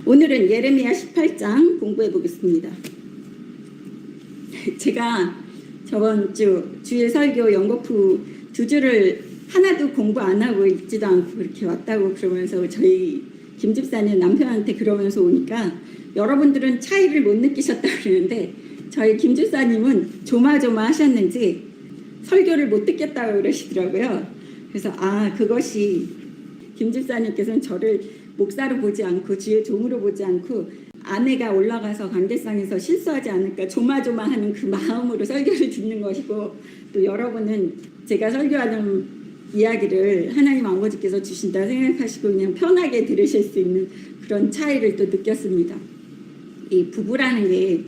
오늘은 예레미야 18장 공부해 보겠습니다. 제가 저번 주일 설교 연거푸 2주를 하나도 공부 안 하고 읽지도 않고 그렇게 왔다고 그러면서 저희 김 집사님 남편한테 그러면서 오니까 여러분들은 차이를 못 느끼셨다고 그러는데 저희 김 집사님은 조마조마 하셨는지 설교를 못 듣겠다고 그러시더라고요. 그래서 그것이 김 집사님께서는 저를 목사로 보지 않고 주의 종으로 보지 않고 아내가 올라가서 관계상에서 실수하지 않을까 조마조마하는 그 마음으로 설교를 듣는 것이고, 또 여러분은 제가 설교하는 이야기를 하나님 아버지께서 주신다 생각하시고 그냥 편하게 들으실 수 있는 그런 차이를 또 느꼈습니다. 이 부부라는 게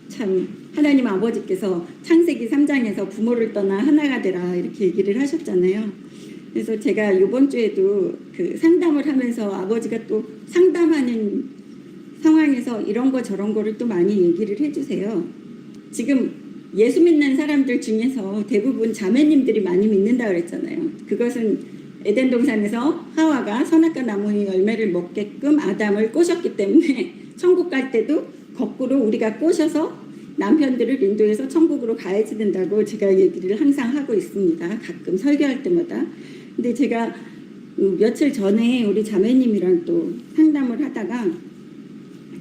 참 하나님 아버지께서 창세기 3장에서 부모를 떠나 하나가 되라 이렇게 얘기를 하셨잖아요. 그래서 제가 이번 주에도 그 상담을 하면서 아버지가 또 상담하는 상황에서 이런 거 저런 거를 또 많이 얘기를 해주세요. 지금 예수 믿는 사람들 중에서 대부분 자매님들이 많이 믿는다 그랬잖아요. 그것은 에덴 동산에서 하와가 선악과 나무의 열매를 먹게끔 아담을 꼬셨기 때문에 천국 갈 때도 거꾸로 우리가 꼬셔서 남편들을 인도해서 천국으로 가야지 된다고 제가 얘기를 항상 하고 있습니다. 가끔 설교할 때마다. 근데 제가 며칠 전에 우리 자매님이랑 또 상담을 하다가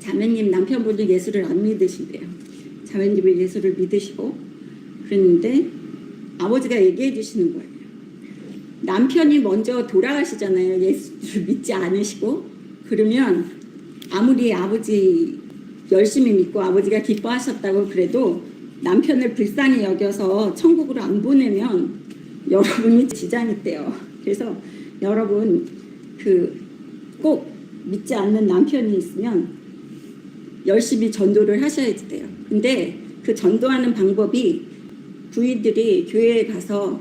자매님 남편분이 예수를 안 믿으신대요. 자매님이 예수를 믿으시고 그랬는데 아버지가 얘기해 주시는 거예요. 남편이 먼저 돌아가시잖아요. 예수를 믿지 않으시고. 그러면 아무리 아버지 열심히 믿고 아버지가 기뻐하셨다고 그래도 남편을 불쌍히 여겨서 천국으로 안 보내면 여러분이 지장이 돼요. 그래서 여러분 꼭 믿지 않는 남편이 있으면 열심히 전도를 하셔야지 돼요. 근데 그 전도하는 방법이 부인들이 교회에 가서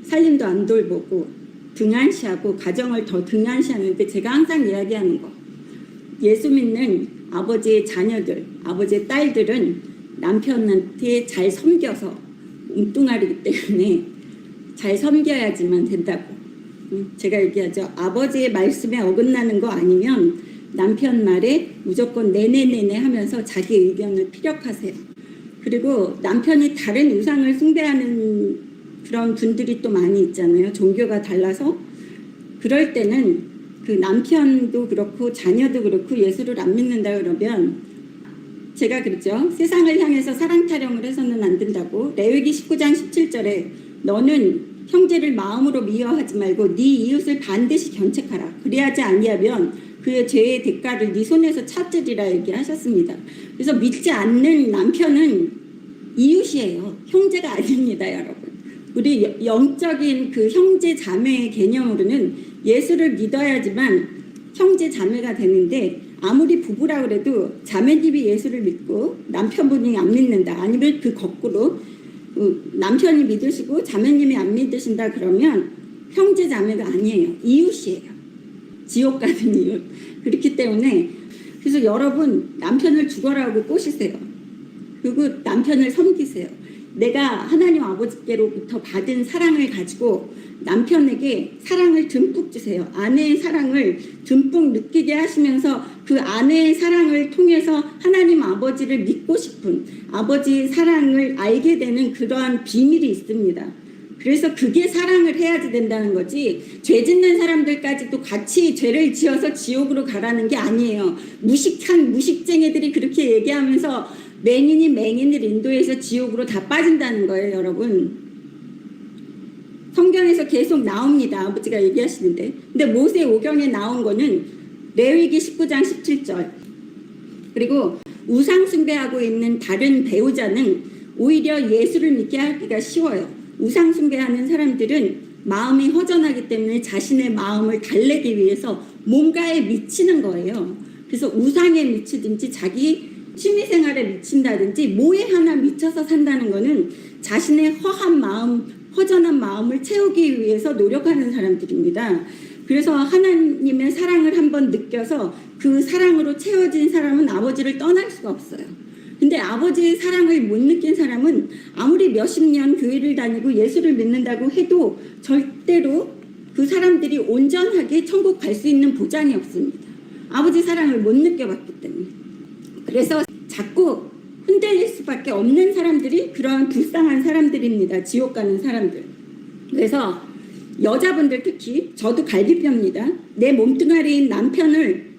살림도 안 돌보고 등한시하고 가정을 더 등한시하는데, 제가 항상 이야기하는 거, 예수 믿는 아버지의 자녀들, 아버지의 딸들은 남편한테 잘 섬겨서 웅뚱아리기 때문에 잘 섬겨야지만 된다고. 제가 얘기하죠. 아버지의 말씀에 어긋나는 거 아니면 남편 말에 무조건 네네네네 하면서 자기 의견을 피력하세요. 그리고 남편이 다른 우상을 숭배하는 그런 분들이 또 많이 있잖아요. 종교가 달라서. 그럴 때는 그 남편도 그렇고 자녀도 그렇고 예수를 안 믿는다 그러면, 제가 그랬죠. 세상을 향해서 사랑 타령을 해서는 안 된다고. 레위기 19장 17절에 너는 형제를 마음으로 미워하지 말고 네 이웃을 반드시 견책하라. 그리하지 아니하면 그의 죄의 대가를 네 손에서 찾으리라 얘기하셨습니다. 그래서 믿지 않는 남편은 이웃이에요. 형제가 아닙니다, 여러분. 우리 영적인 그 형제 자매의 개념으로는 예수를 믿어야지만 형제 자매가 되는데, 아무리 부부라 그래도 자매님이 예수를 믿고 남편분이 안 믿는다, 아니면 그 거꾸로 남편이 믿으시고 자매님이 안 믿으신다 그러면 형제 자매가 아니에요. 이웃이에요. 지옥 가는 이웃. 그렇기 때문에 그래서 여러분 남편을 죽어라고 꼬시세요. 그리고 남편을 섬기세요. 내가 하나님 아버지께로부터 받은 사랑을 가지고 남편에게 사랑을 듬뿍 주세요. 아내의 사랑을 듬뿍 느끼게 하시면서 그 아내의 사랑을 통해서 하나님 아버지를 믿고 싶은, 아버지의 사랑을 알게 되는 그러한 비밀이 있습니다. 그래서 그게 사랑을 해야지 된다는 거지, 죄 짓는 사람들까지도 같이 죄를 지어서 지옥으로 가라는 게 아니에요. 무식한 무식쟁이들이 그렇게 얘기하면서 맹인이 맹인을 인도해서 지옥으로 다 빠진다는 거예요, 여러분. 성경에서 계속 나옵니다. 아버지가 얘기하시는데. 근데 모세오경에 나온 거는 레위기 19장 17절. 그리고 우상 숭배하고 있는 다른 배우자는 오히려 예수를 믿게 하기가 쉬워요. 우상 숭배하는 사람들은 마음이 허전하기 때문에 자신의 마음을 달래기 위해서 뭔가에 미치는 거예요. 그래서 우상에 미치든지 자기 취미생활에 미친다든지 뭐에 하나 미쳐서 산다는 거는 자신의 허한 마음, 허전한 마음을 채우기 위해서 노력하는 사람들입니다. 그래서 하나님의 사랑을 한번 느껴서 그 사랑으로 채워진 사람은 아버지를 떠날 수가 없어요. 근데 아버지의 사랑을 못 느낀 사람은 아무리 몇십 년 교회를 다니고 예수를 믿는다고 해도 절대로 그 사람들이 온전하게 천국 갈 수 있는 보장이 없습니다. 아버지 사랑을 못 느껴봤기 때문에. 그래서 자꾸 흔들릴 수밖에 없는 사람들이 그런 불쌍한 사람들입니다. 지옥 가는 사람들. 그래서 여자분들 특히 저도 갈비뼈입니다. 내 몸뚱아리인 남편을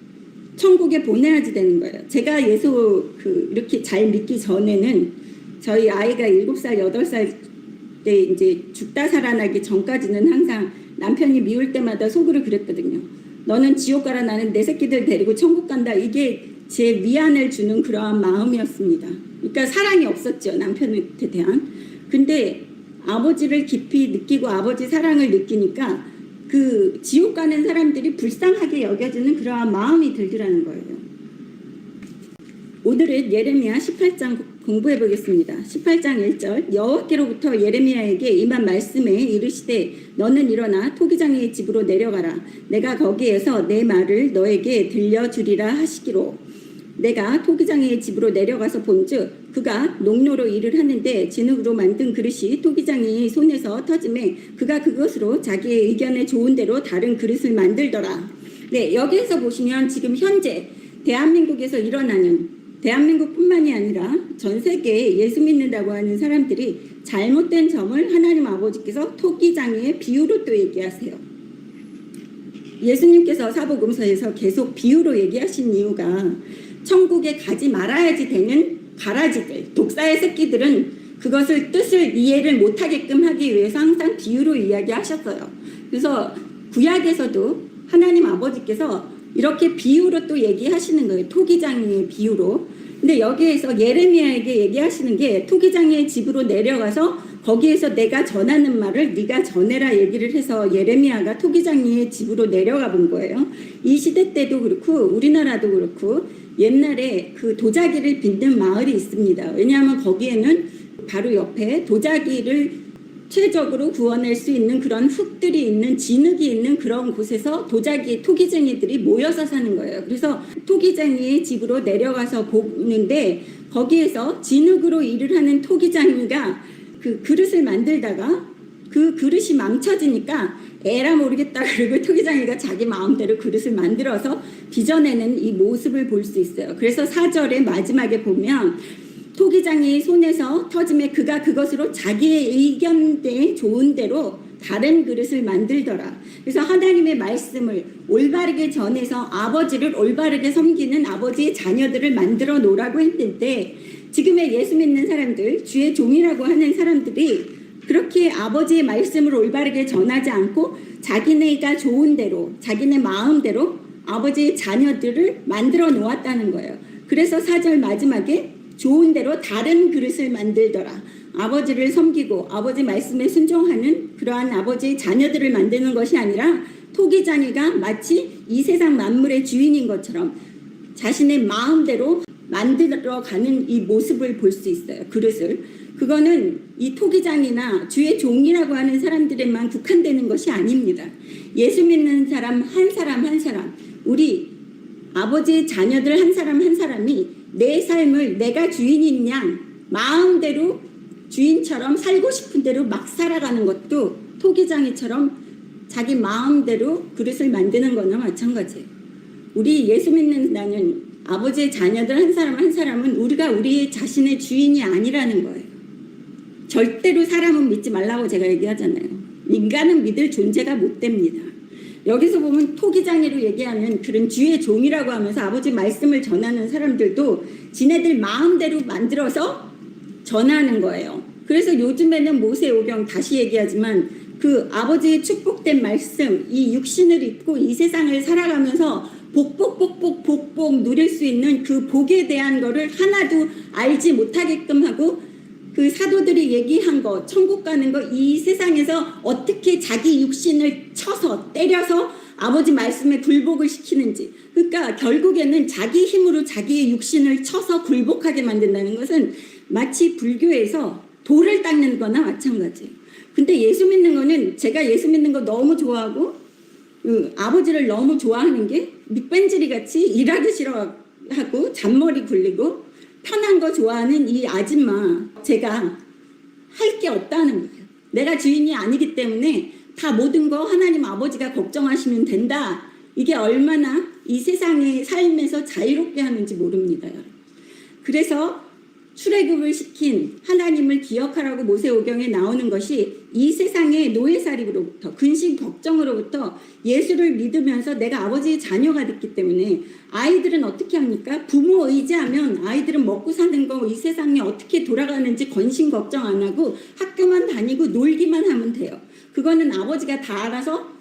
천국에 보내야지 되는 거예요. 제가 예수 이렇게 잘 믿기 전에는 저희 아이가 7살, 8살 때 이제 죽다 살아나기 전까지는 항상 남편이 미울 때마다 속으로 그랬거든요. 너는 지옥 가라, 나는 내 새끼들 데리고 천국 간다. 이게 제 위안을 주는 그러한 마음이었습니다. 그러니까 사랑이 없었죠, 남편한테 대한. 근데 아버지를 깊이 느끼고 아버지 사랑을 느끼니까 그 지옥 가는 사람들이 불쌍하게 여겨지는 그러한 마음이 들더라는 거예요. 오늘은 예레미야 18장 공부해 보겠습니다. 18장 1절 여호와께로부터 예레미야에게 임한 말씀에 이르시되 너는 일어나 토기장의 집으로 내려가라. 내가 거기에서 내 말을 너에게 들려주리라 하시기로. 내가 토기장의 집으로 내려가서 본즉 그가 농로로 일을 하는데 진흙으로 만든 그릇이 토기장의 손에서 터짐에 그가 그것으로 자기의 의견에 좋은 대로 다른 그릇을 만들더라. 네, 여기에서 보시면 지금 현재 대한민국에서 일어나는, 대한민국뿐만이 아니라 전 세계에 예수 믿는다고 하는 사람들이 잘못된 점을 하나님 아버지께서 토기장의 비유로 또 얘기하세요. 예수님께서 사복음서에서 계속 비유로 얘기하신 이유가 천국에 가지 말아야지 되는 가라지들, 독사의 새끼들은 그것을 뜻을 이해를 못하게끔 하기 위해서 항상 비유로 이야기하셨어요. 그래서 구약에서도 하나님 아버지께서 이렇게 비유로 또 얘기하시는 거예요. 토기장의 비유로. 근데 여기에서 예레미야에게 얘기하시는 게 토기장의 집으로 내려가서 거기에서 내가 전하는 말을 네가 전해라 얘기를 해서 예레미야가 토기장의 집으로 내려가 본 거예요. 이 시대 때도 그렇고 우리나라도 그렇고 옛날에 그 도자기를 빚는 마을이 있습니다. 왜냐하면 거기에는 바로 옆에 도자기를 최적으로 구워낼 수 있는 그런 흙들이 있는 진흙이 있는 그런 곳에서 도자기 토기쟁이들이 모여서 사는 거예요. 그래서 토기쟁이의 집으로 내려가서 보는데 거기에서 진흙으로 일을 하는 토기쟁이가 그 그릇을 만들다가 그 그릇이 망쳐지니까 에라 모르겠다 그리고 토기장이가 자기 마음대로 그릇을 만들어서 빚어내는 이 모습을 볼 수 있어요. 그래서 4절의 마지막에 보면 토기장이 손에서 터짐에 그가 그것으로 자기의 의견에 좋은 대로 다른 그릇을 만들더라. 그래서 하나님의 말씀을 올바르게 전해서 아버지를 올바르게 섬기는 아버지의 자녀들을 만들어 놓으라고 했는데 지금의 예수 믿는 사람들, 주의 종이라고 하는 사람들이 그렇게 아버지의 말씀을 올바르게 전하지 않고 자기네가 좋은 대로, 자기네 마음대로 아버지의 자녀들을 만들어 놓았다는 거예요. 그래서 4절 마지막에 좋은 대로 다른 그릇을 만들더라. 아버지를 섬기고 아버지 말씀에 순종하는 그러한 아버지의 자녀들을 만드는 것이 아니라 토기장이가 마치 이 세상 만물의 주인인 것처럼 자신의 마음대로 만들어가는 이 모습을 볼 수 있어요. 그릇을. 그거는 이 토기장이나 주의 종이라고 하는 사람들에만 국한되는 것이 아닙니다. 예수 믿는 사람 한 사람 한 사람, 우리 아버지의 자녀들 한 사람 한 사람이 내 삶을 내가 주인인 양 마음대로 주인처럼 살고 싶은 대로 막 살아가는 것도 토기장이처럼 자기 마음대로 그릇을 만드는 거나 마찬가지예요. 우리 예수 믿는 나는 아버지의 자녀들 한 사람 한 사람은 우리가 우리 자신의 주인이 아니라는 거예요. 절대로 사람은 믿지 말라고 제가 얘기하잖아요. 인간은 믿을 존재가 못 됩니다. 여기서 보면 토기장이로 얘기하는 그런 주의 종이라고 하면서 아버지 말씀을 전하는 사람들도 지네들 마음대로 만들어서 전하는 거예요. 그래서 요즘에는 모세오경 다시 얘기하지만 그 아버지의 축복된 말씀, 이 육신을 입고 이 세상을 살아가면서 복복 누릴 수 있는 그 복에 대한 거를 하나도 알지 못하게끔 하고 그 사도들이 얘기한 거, 천국 가는 거, 이 세상에서 어떻게 자기 육신을 쳐서 때려서 아버지 말씀에 굴복을 시키는지. 그러니까 결국에는 자기 힘으로 자기의 육신을 쳐서 굴복하게 만든다는 것은 마치 불교에서 돌을 닦는 거나 마찬가지예요. 근데 예수 믿는 거는 제가 예수 믿는 거 너무 좋아하고 아버지를 너무 좋아하는 게 밑벤지리 같이 일하기 싫어하고 잔머리 굴리고 편한 거 좋아하는 이 아줌마 제가 할 게 없다는 거예요. 내가 주인이 아니기 때문에 다 모든 거 하나님 아버지가 걱정하시면 된다. 이게 얼마나 이 세상의 삶에서 자유롭게 하는지 모릅니다. 여러분. 그래서 출애굽을 시킨 하나님을 기억하라고 모세오경에 나오는 것이 이 세상의 노예살이로부터 근심 걱정으로부터 예수를 믿으면서 내가 아버지의 자녀가 됐기 때문에 아이들은 어떻게 합니까? 부모 의지하면 아이들은 먹고 사는 거 이 세상에 어떻게 돌아가는지 근심 걱정 안 하고 학교만 다니고 놀기만 하면 돼요. 그거는 아버지가 다 알아서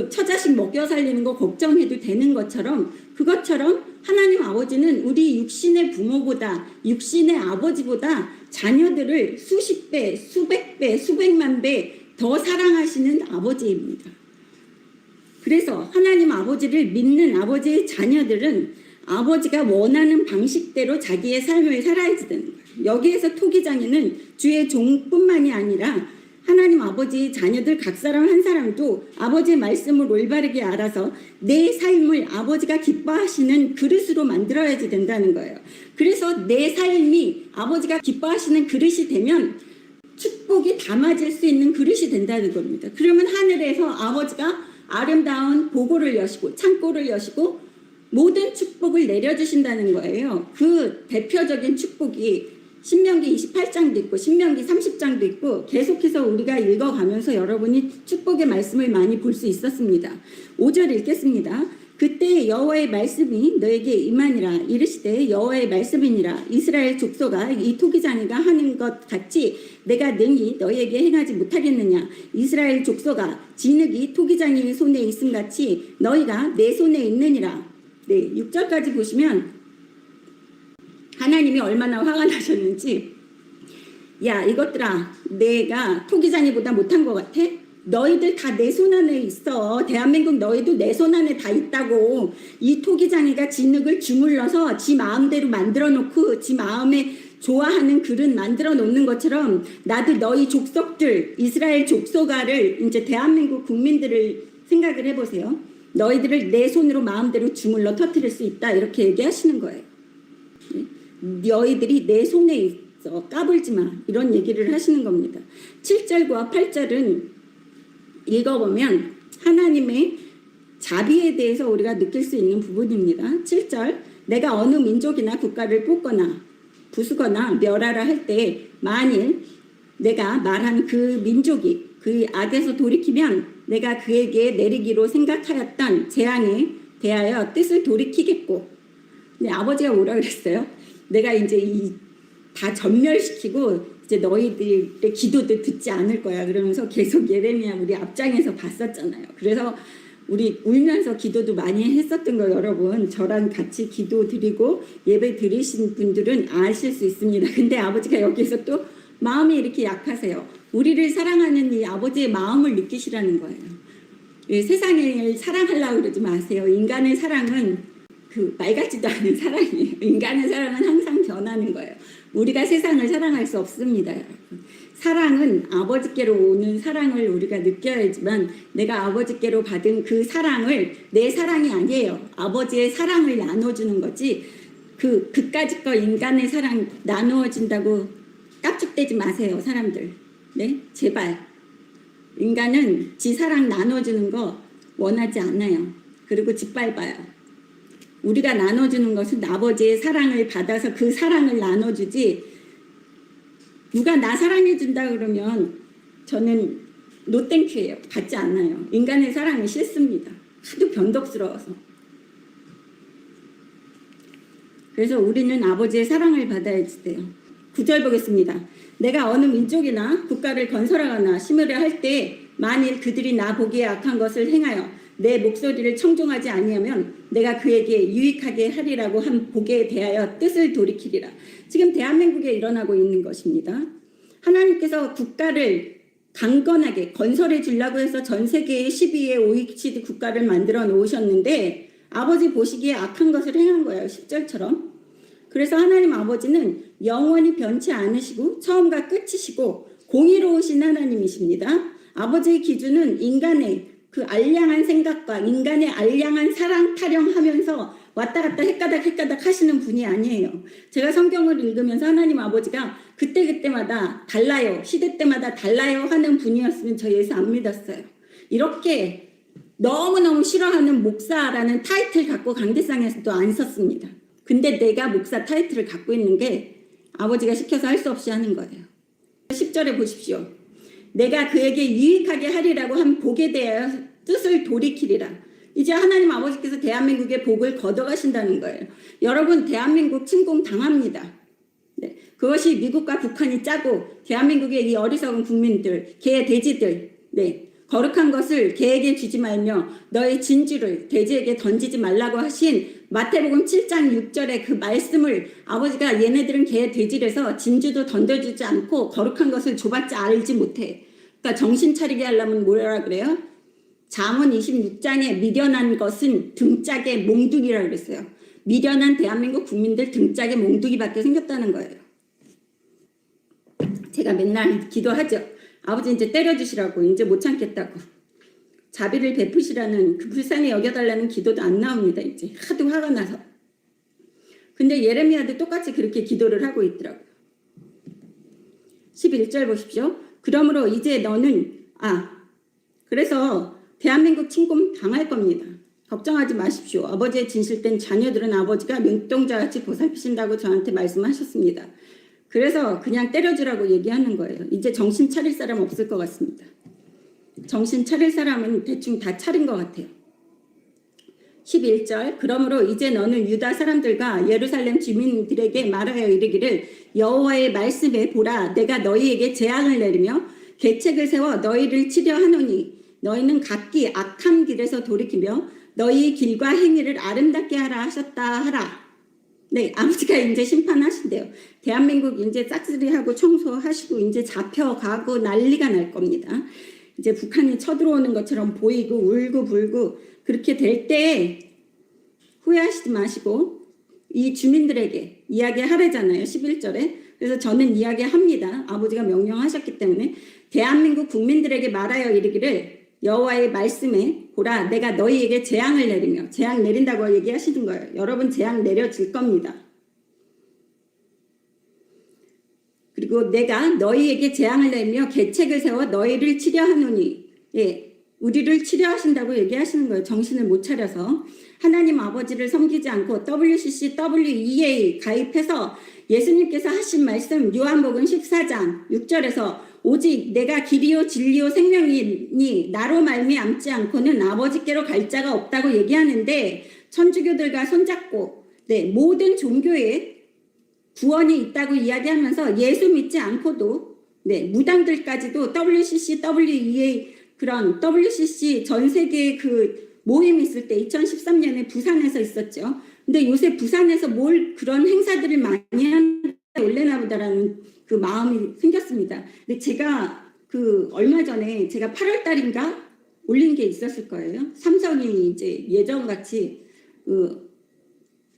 처자식 먹여 살리는 거 걱정해도 되는 것처럼 그것처럼 하나님 아버지는 우리 육신의 부모보다 육신의 아버지보다 자녀들을 수십 배, 수백 배, 수백만 배 더 사랑하시는 아버지입니다. 그래서 하나님 아버지를 믿는 아버지의 자녀들은 아버지가 원하는 방식대로 자기의 삶을 살아야지 되는 거예요. 여기에서 토기장에는 주의 종뿐만이 아니라 하나님 아버지의 자녀들 각 사람 한 사람도 아버지의 말씀을 올바르게 알아서 내 삶을 아버지가 기뻐하시는 그릇으로 만들어야지 된다는 거예요. 그래서 내 삶이 아버지가 기뻐하시는 그릇이 되면 축복이 담아질 수 있는 그릇이 된다는 겁니다. 그러면 하늘에서 아버지가 아름다운 보고를 여시고 창고를 여시고 모든 축복을 내려주신다는 거예요. 그 대표적인 축복이 신명기 28장도 있고 신명기 30장도 있고 계속해서 우리가 읽어가면서 여러분이 축복의 말씀을 많이 볼 수 있었습니다. 5절 읽겠습니다. 그때 여호와의 말씀이 너에게 임하니라. 이르시되 여호와의 말씀이니라. 이스라엘 족속아 이 토기장이가 하는 것 같이 내가 능히 너희에게 행하지 못하겠느냐. 이스라엘 족속아 진흙이 토기장이의 손에 있음 같이 너희가 내 손에 있느니라. 네, 6절까지 보시면 하나님이 얼마나 화가 나셨는지 야 이것들아 내가 토기장이보다 못한 것 같아? 너희들 다 내 손 안에 있어. 대한민국 너희도 내 손 안에 다 있다고. 이 토기장이가 진흙을 주물러서 지 마음대로 만들어 놓고 지 마음에 좋아하는 그릇 만들어 놓는 것처럼 나도 너희 족속들 이스라엘 족속아를 이제 대한민국 국민들을 생각을 해보세요. 너희들을 내 손으로 마음대로 주물러 터뜨릴 수 있다 이렇게 얘기하시는 거예요. 너희들이 내 손에 있어 까불지 마 이런 얘기를 하시는 겁니다. 7절과 8절은 읽어보면 하나님의 자비에 대해서 우리가 느낄 수 있는 부분입니다. 7절 내가 어느 민족이나 국가를 뽑거나 부수거나 멸하라 할 때 만일 내가 말한 그 민족이 그 악에서 돌이키면 내가 그에게 내리기로 생각하였던 재앙에 대하여 뜻을 돌이키겠고 근데 아버지가 뭐라 그랬어요? 내가 이제 다 전멸시키고 이제 너희들의 기도도 듣지 않을 거야. 그러면서 계속 예레미야 우리 앞장에서 봤었잖아요. 그래서 우리 울면서 기도도 많이 했었던 거 여러분 저랑 같이 기도 드리고 예배 드리신 분들은 아실 수 있습니다. 근데 아버지가 여기서 또 마음이 이렇게 약하세요. 우리를 사랑하는 이 아버지의 마음을 느끼시라는 거예요. 세상을 사랑하려고 그러지 마세요. 인간의 사랑은 말 같지도 않은 사랑이에요. 인간의 사랑은 항상 변하는 거예요. 우리가 세상을 사랑할 수 없습니다. 여러분. 사랑은 아버지께로 오는 사랑을 우리가 느껴야지만 내가 아버지께로 받은 그 사랑을 내 사랑이 아니에요. 아버지의 사랑을 나눠주는 거지 그까짓 거 인간의 사랑 나누어진다고 깝죽대지 마세요. 사람들. 네? 제발. 인간은 지 사랑 나눠주는 거 원하지 않아요. 그리고 짓밟아요. 우리가 나눠주는 것은 아버지의 사랑을 받아서 그 사랑을 나눠주지 누가 나 사랑해준다 그러면 저는 노땡큐예요. 받지 않아요. 인간의 사랑이 싫습니다. 하도 변덕스러워서. 그래서 우리는 아버지의 사랑을 받아야지 돼요. 9절 보겠습니다. 내가 어느 민족이나 국가를 건설하거나 심으려 할 때 만일 그들이 나 보기에 악한 것을 행하여 내 목소리를 청종하지 아니하면 내가 그에게 유익하게 하리라고 한 복에 대하여 뜻을 돌이키리라. 지금 대한민국에 일어나고 있는 것입니다. 하나님께서 국가를 강건하게 건설해 주려고 해서 전 세계의 12의 OECD 국가를 만들어 놓으셨는데 아버지 보시기에 악한 것을 행한 거예요. 10절처럼. 그래서 하나님 아버지는 영원히 변치 않으시고 처음과 끝이시고 공의로우신 하나님이십니다. 아버지의 기준은 인간의 그 알량한 생각과 인간의 알량한 사랑 타령하면서 왔다 갔다 헷가닥 하시는 분이 아니에요. 제가 성경을 읽으면서 하나님 아버지가 그때마다 달라요. 시대 때마다 달라요 하는 분이었으면 저 예수 안 믿었어요. 이렇게 너무너무 싫어하는 목사라는 타이틀 갖고 강대상에서도 안 썼습니다. 근데 내가 목사 타이틀을 갖고 있는 게 아버지가 시켜서 할 수 없이 하는 거예요. 10절에 보십시오. 내가 그에게 유익하게 하리라고 한 복에 대하여 뜻을 돌이키리라. 이제 하나님 아버지께서 대한민국의 복을 걷어가신다는 거예요. 여러분, 대한민국 침공 당합니다. 네, 그것이 미국과 북한이 짜고 대한민국의 이 어리석은 국민들, 개, 돼지들, 네, 거룩한 것을 개에게 주지 말며 너의 진주를 돼지에게 던지지 말라고 하신 마태복음 7장 6절의 그 말씀을 아버지가 얘네들은 개, 돼지라서 진주도 던져주지 않고 거룩한 것을 줘봤자 알지 못해. 그러니까 정신 차리게 하려면 뭐라 그래요? 잠언 26장에 미련한 것은 등짝에 몽둥이라 그랬어요. 미련한 대한민국 국민들 등짝에 몽둥이밖에 생겼다는 거예요. 제가 맨날 기도하죠. 아버지 이제 때려주시라고, 이제 못 참겠다고. 자비를 베푸시라는 그 불쌍히 여겨달라는 기도도 안 나옵니다. 이제 하도 화가 나서. 근데 예레미야도 똑같이 그렇게 기도를 하고 있더라고요. 11절 보십시오. 그러므로 이제 너는 그래서 대한민국 침공 당할 겁니다. 걱정하지 마십시오. 아버지의 진실된 자녀들은 아버지가 눈동자같이 보살피신다고 저한테 말씀하셨습니다. 그래서 그냥 때려주라고 얘기하는 거예요. 이제 정신 차릴 사람 없을 것 같습니다. 정신 차릴 사람은 대충 다 차린 것 같아요. 11절 그러므로 이제 너는 유다 사람들과 예루살렘 주민들에게 말하여 이르기를 여호와의 말씀에 보라 내가 너희에게 재앙을 내리며 계책을 세워 너희를 치려 하노니 너희는 각기 악한 길에서 돌이키며 너희 길과 행위를 아름답게 하라 하셨다 하라. 네, 아버지가 이제 심판하신대요. 대한민국 이제 싹쓸이하고 청소하시고 이제 잡혀가고 난리가 날 겁니다. 이제 북한이 쳐들어오는 것처럼 보이고 울고 불고 그렇게 될 때 후회하시지 마시고 이 주민들에게 이야기하래잖아요. 11절에. 그래서 저는 이야기합니다. 아버지가 명령하셨기 때문에 대한민국 국민들에게 말하여 이르기를 여호와의 말씀에 보라 내가 너희에게 재앙을 내리며 재앙 내린다고 얘기하시는 거예요. 여러분 재앙 내려질 겁니다. 그리고 내가 너희에게 재앙을 내리며 계책을 세워 너희를 치려하노니 우리를 치려하신다고 얘기하시는 거예요. 정신을 못 차려서 하나님 아버지를 섬기지 않고 WCC, WEA 가입해서 예수님께서 하신 말씀 요한복음 14장 6절에서 오직 내가 길이요 진리요 생명이니 나로 말미암지 않고는 아버지께로 갈 자가 없다고 얘기하는데 천주교들과 손잡고 모든 종교에 구원이 있다고 이야기하면서 예수 믿지 않고도 무당들까지도 WCC, WEA 그런 WCC 전 세계 그 모임 있을 때 2013년에 부산에서 있었죠. 근데 요새 부산에서 뭘 그런 행사들을 많이 하는 올래나 보다라는 그 마음이 생겼습니다. 근데 제가 그 얼마 전에 제가 8월 달인가 올린 게 있었을 거예요. 삼성이 이제 예전같이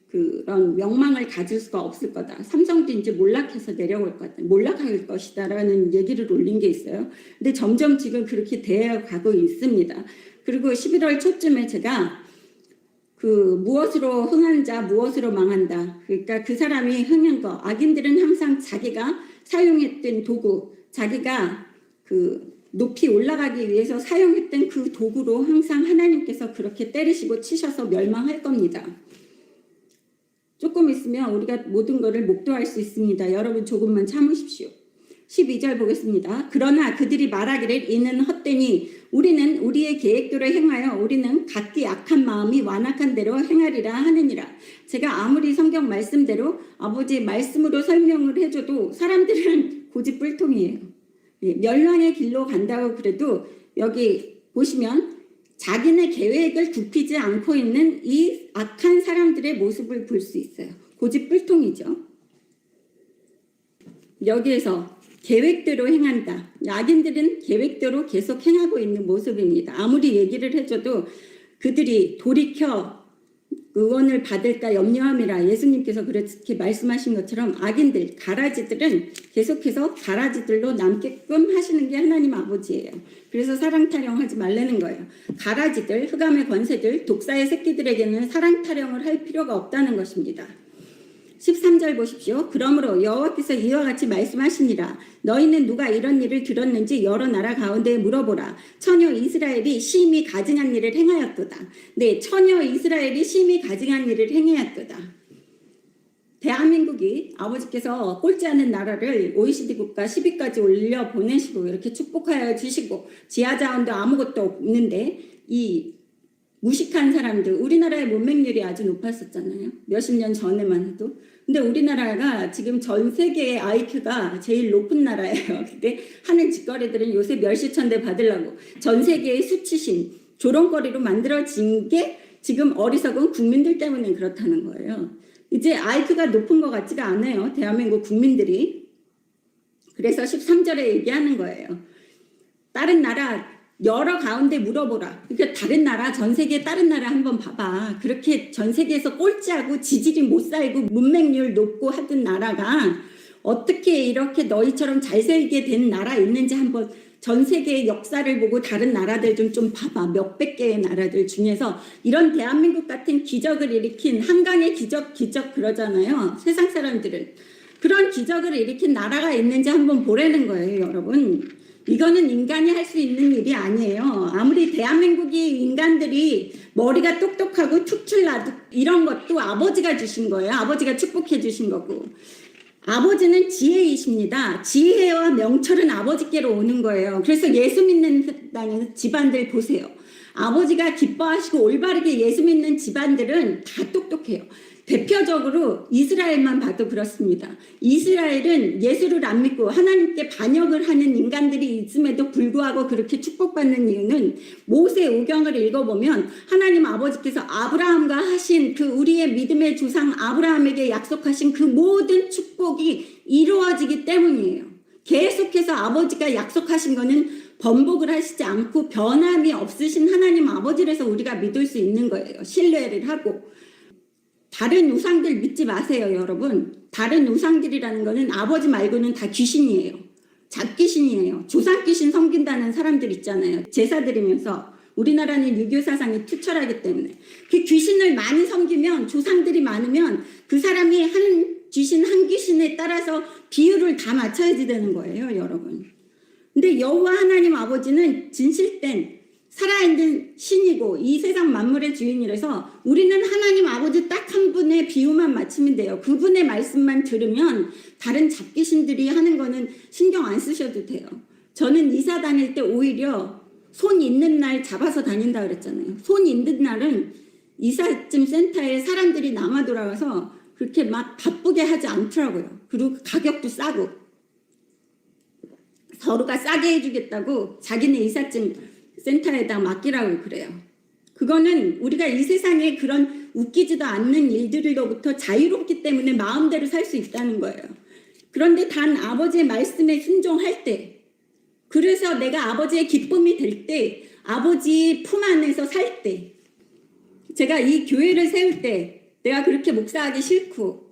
그런 명망을 가질 수가 없을 거다. 삼성도 이제 몰락해서 내려올 거다. 몰락할 것이다라는 얘기를 올린 게 있어요. 근데 점점 지금 그렇게 되어 가고 있습니다. 그리고 11월 초쯤에 제가 그 무엇으로 흥한 자 무엇으로 망한다. 그러니까 그 사람이 흥한 거. 악인들은 항상 자기가 사용했던 도구, 자기가 그 높이 올라가기 위해서 사용했던 그 도구로 항상 하나님께서 그렇게 때리시고 치셔서 멸망할 겁니다. 조금 있으면 우리가 모든 것을 목도할 수 있습니다. 여러분 조금만 참으십시오. 12절 보겠습니다. 그러나 그들이 말하기를 이는 헛되니 우리는 우리의 계획대로 행하여 우리는 각기 악한 마음이 완악한 대로 행하리라 하느니라. 제가 아무리 성경 말씀대로 아버지의 말씀으로 설명을 해줘도 사람들은 고집불통이에요. 멸망의 길로 간다고 그래도 여기 보시면 자기네 계획을 굽히지 않고 있는 이 악한 사람들의 모습을 볼 수 있어요. 고집불통이죠. 여기에서 계획대로 행한다. 악인들은 계획대로 계속 행하고 있는 모습입니다. 아무리 얘기를 해줘도 그들이 돌이켜 의원을 받을까 염려함이라 예수님께서 그렇게 말씀하신 것처럼 악인들, 가라지들은 계속해서 가라지들로 남게끔 하시는 게 하나님 아버지예요. 그래서 사랑 타령하지 말라는 거예요. 가라지들, 흑암의 권세들, 독사의 새끼들에게는 사랑 타령을 할 필요가 없다는 것입니다. 13절 보십시오. 그러므로 여호와께서 이와 같이 말씀하시니라. 너희는 누가 이런 일을 들었는지 여러 나라 가운데에 물어보라. 처녀 이스라엘이 심히 가증한 일을 행하였도다. 네, 처녀 이스라엘이 심히 가증한 일을 행하였도다. 대한민국이 아버지께서 꼴찌 않은 나라를 OECD 국가 10위까지 올려 보내시고 이렇게 축복하여 주시고 지하자원도 아무것도 없는데 이 무식한 사람들, 우리나라의 문맹률이 아주 높았었잖아요. 몇십 년 전에만 해도. 근데 우리나라가 지금 전 세계의 IQ가 제일 높은 나라예요. 근데 하는 짓거리들은 요새 멸시천대 받으려고 전 세계의 수치심, 조롱거리로 만들어진 게 지금 어리석은 국민들 때문에 그렇다는 거예요. 이제 IQ가 높은 것 같지가 않아요. 대한민국 국민들이. 그래서 13절에 얘기하는 거예요. 다른 나라 여러 가운데 물어보라. 그러니까 다른 나라, 전 세계 다른 나라 한번 봐봐. 그렇게 전 세계에서 꼴찌하고 지질이 못 살고 문맹률 높고 하던 나라가 어떻게 이렇게 너희처럼 잘 살게 된 나라 있는지 한번 전 세계의 역사를 보고 다른 나라들 좀 봐봐. 몇백 개의 나라들 중에서 이런 대한민국 같은 기적을 일으킨 한강의 기적 그러잖아요. 세상 사람들은. 그런 기적을 일으킨 나라가 있는지 한번 보라는 거예요, 여러분. 이거는 인간이 할 수 있는 일이 아니에요. 아무리 대한민국이 인간들이 머리가 똑똑하고 툭출나도 이런 것도 아버지가 주신 거예요. 아버지가 축복해 주신 거고. 아버지는 지혜이십니다. 지혜와 명철은 아버지께로 오는 거예요. 그래서 예수 믿는 집안들 보세요. 아버지가 기뻐하시고 올바르게 예수 믿는 집안들은 다 똑똑해요. 대표적으로 이스라엘만 봐도 그렇습니다. 이스라엘은 예수를 안 믿고 하나님께 반역을 하는 인간들이 있음에도 불구하고 그렇게 축복받는 이유는 모세 오경을 읽어보면 하나님 아버지께서 아브라함과 하신 그 우리의 믿음의 조상 아브라함에게 약속하신 그 모든 축복이 이루어지기 때문이에요. 계속해서 아버지가 약속하신 거는 번복을 하시지 않고 변함이 없으신 하나님 아버지라서 우리가 믿을 수 있는 거예요. 신뢰를 하고. 다른 우상들 믿지 마세요, 여러분. 다른 우상들이라는 거는 아버지 말고는 다 귀신이에요. 잡귀신이에요. 조상귀신 섬긴다는 사람들 있잖아요. 제사 드리면서. 우리나라는 유교 사상이 투철하기 때문에. 그 귀신을 많이 섬기면, 조상들이 많으면 그 사람이 한 귀신에 따라서 비율을 다 맞춰야지 되는 거예요, 여러분. 근데 여호와 하나님 아버지는 진실된 살아있는 신이고 이 세상 만물의 주인이라서 우리는 하나님 아버지 딱 한 분의 비유만 맞추면 돼요. 그분의 말씀만 들으면 다른 잡귀신들이 하는 거는 신경 안 쓰셔도 돼요. 저는 이사 다닐 때 오히려 손 있는 날 잡아서 다닌다 그랬잖아요. 손 있는 날은 이삿짐 센터에 사람들이 남아 돌아와서 그렇게 막 바쁘게 하지 않더라고요. 그리고 가격도 싸고 서로가 싸게 해주겠다고 자기네 이삿짐 센터에다 맡기라고 그래요. 그거는 우리가 이 세상에 그런 웃기지도 않는 일들로부터 자유롭기 때문에 마음대로 살 수 있다는 거예요. 그런데 단 아버지의 말씀에 순종할 때, 그래서 내가 아버지의 기쁨이 될 때, 아버지 품 안에서 살 때, 제가 이 교회를 세울 때 내가 그렇게 목사하기 싫고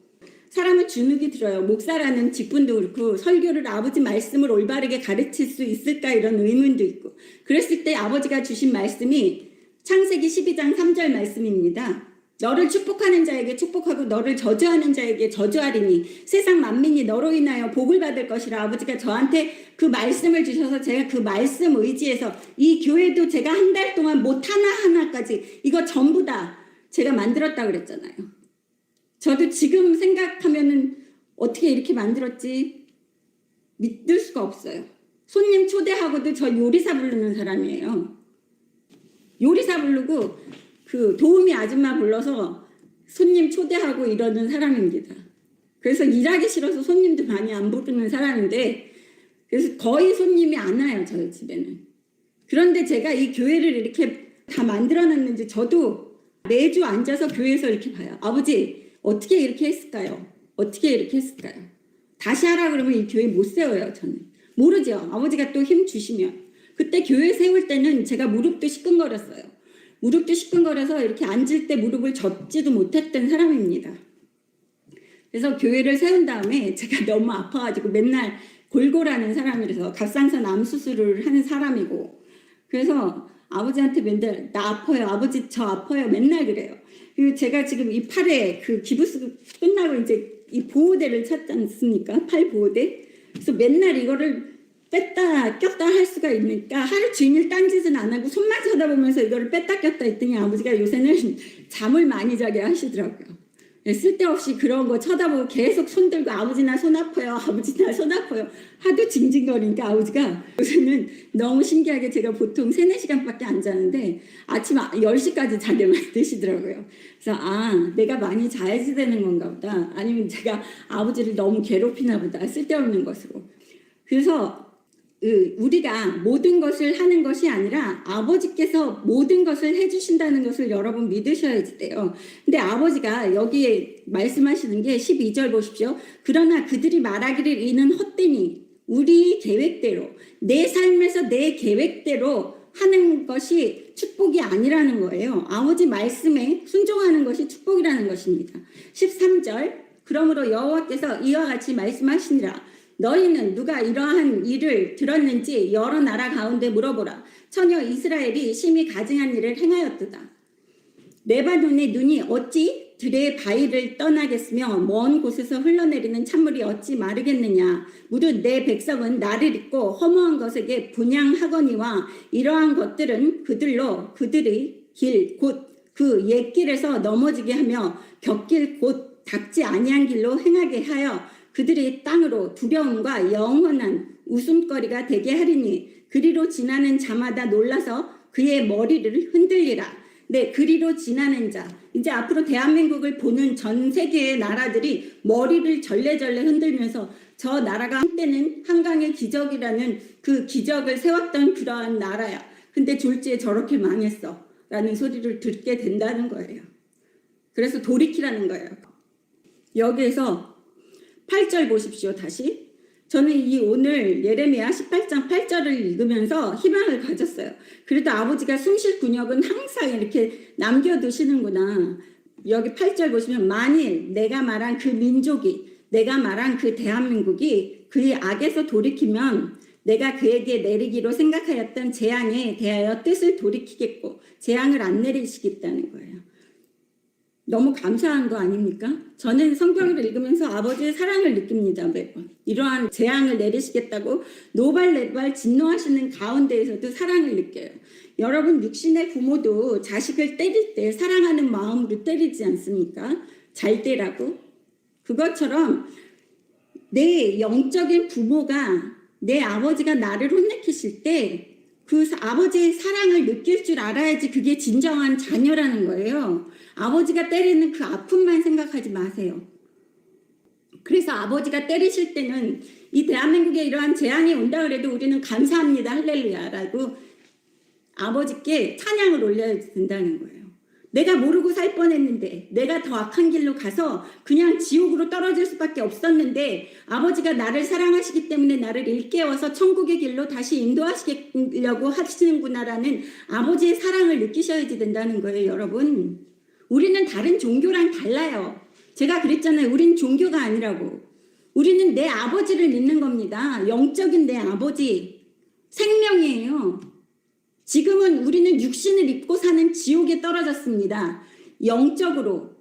사람은 주눅이 들어요. 목사라는 직분도 그렇고 설교를 아버지 말씀을 올바르게 가르칠 수 있을까 이런 의문도 있고. 그랬을 때 아버지가 주신 말씀이 창세기 12장 3절 말씀입니다. 너를 축복하는 자에게 축복하고 너를 저주하는 자에게 저주하리니 세상 만민이 너로 인하여 복을 받을 것이라. 아버지가 저한테 그 말씀을 주셔서 제가 그 말씀 의지해서 이 교회도 제가 한 달 동안 못 하나까지 이거 전부 다 제가 만들었다고 그랬잖아요. 저도 지금 생각하면은 어떻게 이렇게 만들었지 믿을 수가 없어요. 손님 초대하고도 저 요리사 부르는 사람이에요. 요리사 부르고 그 도우미 아줌마 불러서 손님 초대하고 이러는 사람입니다. 그래서 일하기 싫어서 손님도 많이 안 부르는 사람인데 그래서 거의 손님이 안 와요, 저희 집에는. 그런데 제가 이 교회를 이렇게 다 만들어놨는지 저도 매주 앉아서 교회에서 이렇게 봐요. 아버지 어떻게 이렇게 했을까요? 어떻게 이렇게 했을까요? 다시 하라 그러면 이 교회 못 세워요, 저는. 모르죠. 아버지가 또 힘 주시면. 그때 교회 세울 때는 제가 무릎도 시큰거렸어요. 무릎도 시큰거려서 이렇게 앉을 때 무릎을 젓지도 못했던 사람입니다. 그래서 교회를 세운 다음에 제가 너무 아파가지고 맨날 골골하는 사람이라서 갑상선 암 수술을 하는 사람이고 그래서 아버지한테 맨날 나 아파요, 아버지 저 아파요, 맨날 그래요. 그리고 제가 지금 이 팔에 그 기부스 끝나고 이제 이 보호대를 찾지 않습니까? 팔 보호대. 그래서 맨날 이거를 뺐다 꼈다 할 수가 있으니까 하루 종일 딴짓은 안 하고 손만 쳐다보면서 이거를 뺐다 꼈다 했더니 아버지가 요새는 잠을 많이 자게 하시더라고요. 쓸데없이 그런 거 쳐다보고 계속 손 들고 아버지 나 손 아파요, 아버지 나 손 아파요 하도 징징거리니까 아버지가 요새는 너무 신기하게 제가 보통 3-4시간밖에 안 자는데 아침 10시까지 자게 만드시더라고요. 그래서 아, 내가 많이 자야지 되는 건가 보다, 아니면 제가 아버지를 너무 괴롭히나 보다, 쓸데없는 것으로. 그래서 우리가 모든 것을 하는 것이 아니라 아버지께서 모든 것을 해주신다는 것을 여러분 믿으셔야지 돼요. 근데 아버지가 여기에 말씀하시는 게 12절 보십시오. 그러나 그들이 말하기를 이는 헛되니 우리 계획대로, 내 삶에서 내 계획대로 하는 것이 축복이 아니라는 거예요. 아버지 말씀에 순종하는 것이 축복이라는 것입니다. 13절, 그러므로 여호와께서 이와 같이 말씀하시니라. 너희는 누가 이러한 일을 들었는지 여러 나라 가운데 물어보라. 처녀 이스라엘이 심히 가증한 일을 행하였도다. 레바논의 눈이 어찌 들의 바위를 떠나겠으며 먼 곳에서 흘러내리는 찬물이 어찌 마르겠느냐. 무릇 내 백성은 나를 잊고 허무한 것에게 분향하거니와 이러한 것들은 그들로 그들의 길 곧 그 옛길에서 넘어지게 하며 곁길 곧 닦지 아니한 길로 행하게 하여 그들의 땅으로 두려움과 영원한 웃음거리가 되게 하리니 그리로 지나는 자마다 놀라서 그의 머리를 흔들리라. 네, 그리로 지나는 자. 이제 앞으로 대한민국을 보는 전 세계의 나라들이 머리를 절레절레 흔들면서 저 나라가 한때는 한강의 기적이라는 그 기적을 세웠던 그러한 나라야. 근데 졸지에 저렇게 망했어. 라는 소리를 듣게 된다는 거예요. 그래서 돌이키라는 거예요. 여기에서 8절 보십시오. 다시. 저는 이 오늘 예레미야 18장 8절을 읽으면서 희망을 가졌어요. 그래도 아버지가 숨쉴 근육은 항상 이렇게 남겨두시는구나. 여기 8절 보시면 만일 내가 말한 그 민족이, 내가 말한 그 대한민국이 그의 악에서 돌이키면 내가 그에게 내리기로 생각하였던 재앙에 대하여 뜻을 돌이키겠고 재앙을 안 내리시겠다는 거예요. 너무 감사한 거 아닙니까? 저는 성경을 읽으면서 아버지의 사랑을 느낍니다. 매번. 이러한 재앙을 내리시겠다고 노발레발 진노하시는 가운데에서도 사랑을 느껴요. 여러분 육신의 부모도 자식을 때릴 때 사랑하는 마음으로 때리지 않습니까? 잘 때라고. 그것처럼 내 영적인 부모가, 내 아버지가 나를 혼내키실 때 그 아버지의 사랑을 느낄 줄 알아야지 그게 진정한 자녀라는 거예요. 아버지가 때리는 그 아픔만 생각하지 마세요. 그래서 아버지가 때리실 때는 이 대한민국에 이러한 재앙이 온다 그래도 우리는 감사합니다. 할렐루야라고 아버지께 찬양을 올려야 된다는 거예요. 내가 모르고 살 뻔했는데, 내가 더 악한 길로 가서 그냥 지옥으로 떨어질 수밖에 없었는데 아버지가 나를 사랑하시기 때문에 나를 일깨워서 천국의 길로 다시 인도하시려고 하시는구나라는 아버지의 사랑을 느끼셔야지 된다는 거예요. 여러분, 우리는 다른 종교랑 달라요. 제가 그랬잖아요. 우린 종교가 아니라고. 우리는 내 아버지를 믿는 겁니다. 영적인 내 아버지, 생명이에요. 지금은 우리는 육신을 입고 사는 지옥에 떨어졌습니다. 영적으로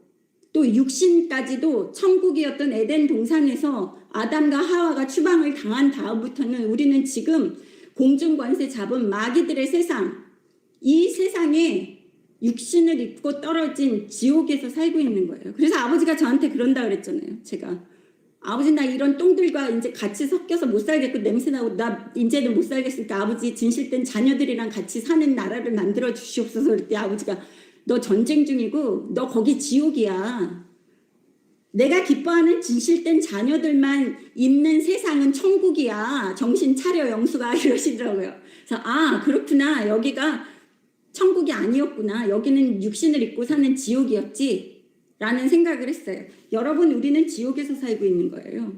또 육신까지도 천국이었던 에덴 동산에서 아담과 하와가 추방을 당한 다음부터는 우리는 지금 공중권세 잡은 마귀들의 세상, 이 세상에 육신을 입고 떨어진 지옥에서 살고 있는 거예요. 그래서 아버지가 저한테 그런다 그랬잖아요. 제가 아버지 나 이런 똥들과 이제 같이 섞여서 못 살겠고 냄새나고 나 이제는 못 살겠으니까 아버지 진실된 자녀들이랑 같이 사는 나라를 만들어 주시옵소서. 그랬더니 아버지가 너 전쟁 중이고 너 거기 지옥이야. 내가 기뻐하는 진실된 자녀들만 있는 세상은 천국이야. 정신 차려 영수가 이러시더라고요. 그래서 아 그렇구나. 여기가 천국이 아니었구나. 여기는 육신을 입고 사는 지옥이었지. 라는 생각을 했어요. 여러분 우리는 지옥에서 살고 있는 거예요.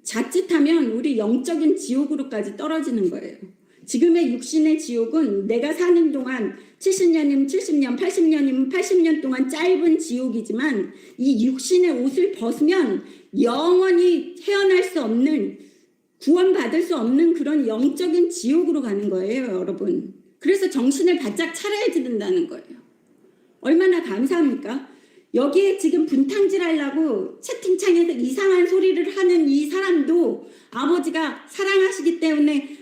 자칫하면 우리 영적인 지옥으로까지 떨어지는 거예요. 지금의 육신의 지옥은 내가 사는 동안 70년이면 70년, 80년이면 80년 동안 짧은 지옥이지만 이 육신의 옷을 벗으면 영원히 헤어날 수 없는, 구원받을 수 없는 그런 영적인 지옥으로 가는 거예요. 여러분. 그래서 정신을 바짝 차려야지 된다는 거예요. 얼마나 감사합니까? 여기에 지금 분탕질 하려고 채팅창에서 이상한 소리를 하는 이 사람도 아버지가 사랑하시기 때문에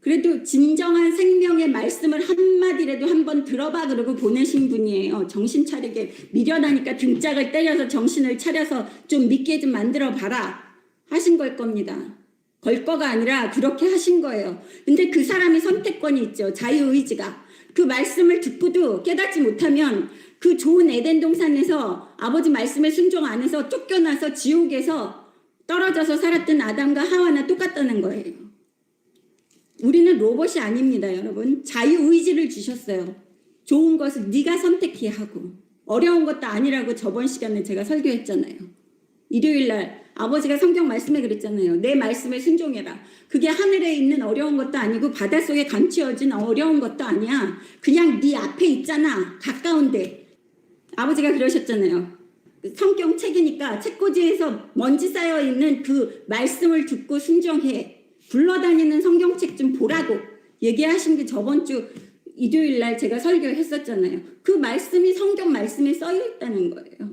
그래도 진정한 생명의 말씀을 한마디라도 한번 들어봐 그러고 보내신 분이에요. 정신 차리게 미련하니까 등짝을 때려서 정신을 차려서 좀 믿게 좀 만들어 봐라 하신 걸 겁니다. 걸 거가 아니라 그렇게 하신 거예요. 근데 그 사람이 선택권이 있죠. 자유의지가. 그 말씀을 듣고도 깨닫지 못하면 그 좋은 에덴 동산에서 아버지 말씀에 순종 안 해서 쫓겨나서 지옥에서 떨어져서 살았던 아담과 하와나 똑같다는 거예요. 우리는 로봇이 아닙니다, 여러분. 자유의지를 주셨어요. 좋은 것을 네가 선택해 하고 어려운 것도 아니라고 저번 시간에 제가 설교했잖아요. 일요일날 아버지가 성경 말씀에 그랬잖아요. 내 말씀에 순종해라. 그게 하늘에 있는 어려운 것도 아니고 바닷속에 감추어진 어려운 것도 아니야. 그냥 네 앞에 있잖아. 가까운데. 아버지가 그러셨잖아요. 성경 책이니까 책꽂이에서 먼지 쌓여있는 그 말씀을 듣고 순종해. 굴러다니는 성경책 좀 보라고 얘기하신 게 저번 주 일요일날 제가 설교했었잖아요. 그 말씀이 성경 말씀에 써있다는 거예요.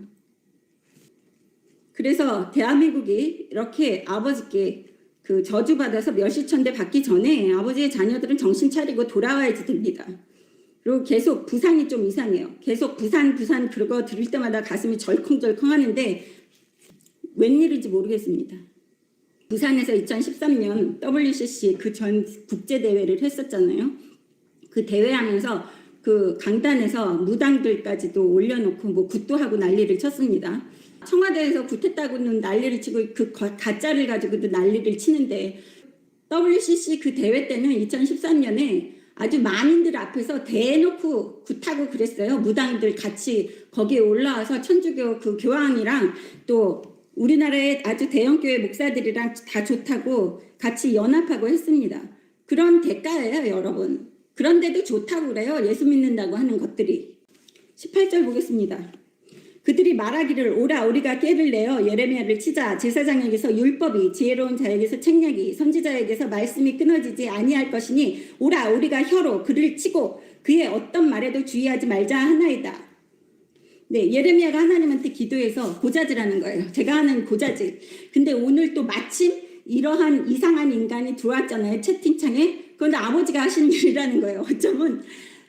그래서 대한민국이 이렇게 아버지께 그 저주받아서 멸시천대 받기 전에 아버지의 자녀들은 정신 차리고 돌아와야지 됩니다. 그리고 계속 부산이 좀 이상해요. 계속 부산 그거 들을 때마다 가슴이 절컹절컹 하는데 웬일인지 모르겠습니다. 부산에서 2013년 WCC 그 전 국제대회를 했었잖아요. 그 대회하면서 그 강단에서 무당들까지도 올려놓고 뭐 굿도 하고 난리를 쳤습니다. 청와대에서 굿했다고는 난리를 치고 그 가짜를 가지고도 난리를 치는데 WCC 그 대회 때는 2013년에 아주 만인들 앞에서 대놓고 굿하고 그랬어요. 무당들 같이 거기에 올라와서 천주교 그 교황이랑 또 우리나라의 아주 대형교회 목사들이랑 다 좋다고 같이 연합하고 했습니다. 그런 대가예요, 여러분. 그런데도 좋다고 그래요. 예수 믿는다고 하는 것들이. 18절 보겠습니다. 그들이 말하기를 오라 우리가 꾀를 내어 예레미야를 치자. 제사장에게서 율법이 지혜로운 자에게서 책략이 선지자에게서 말씀이 끊어지지 아니할 것이니 오라 우리가 혀로 그를 치고 그의 어떤 말에도 주의하지 말자 하나이다. 네, 예레미야가 하나님한테 기도해서 고자질하는 거예요. 제가 하는 고자질. 근데 오늘 또 마침 이러한 이상한 인간이 들어왔잖아요. 채팅창에. 그런데 아버지가 하시는 일이라는 거예요. 어쩌면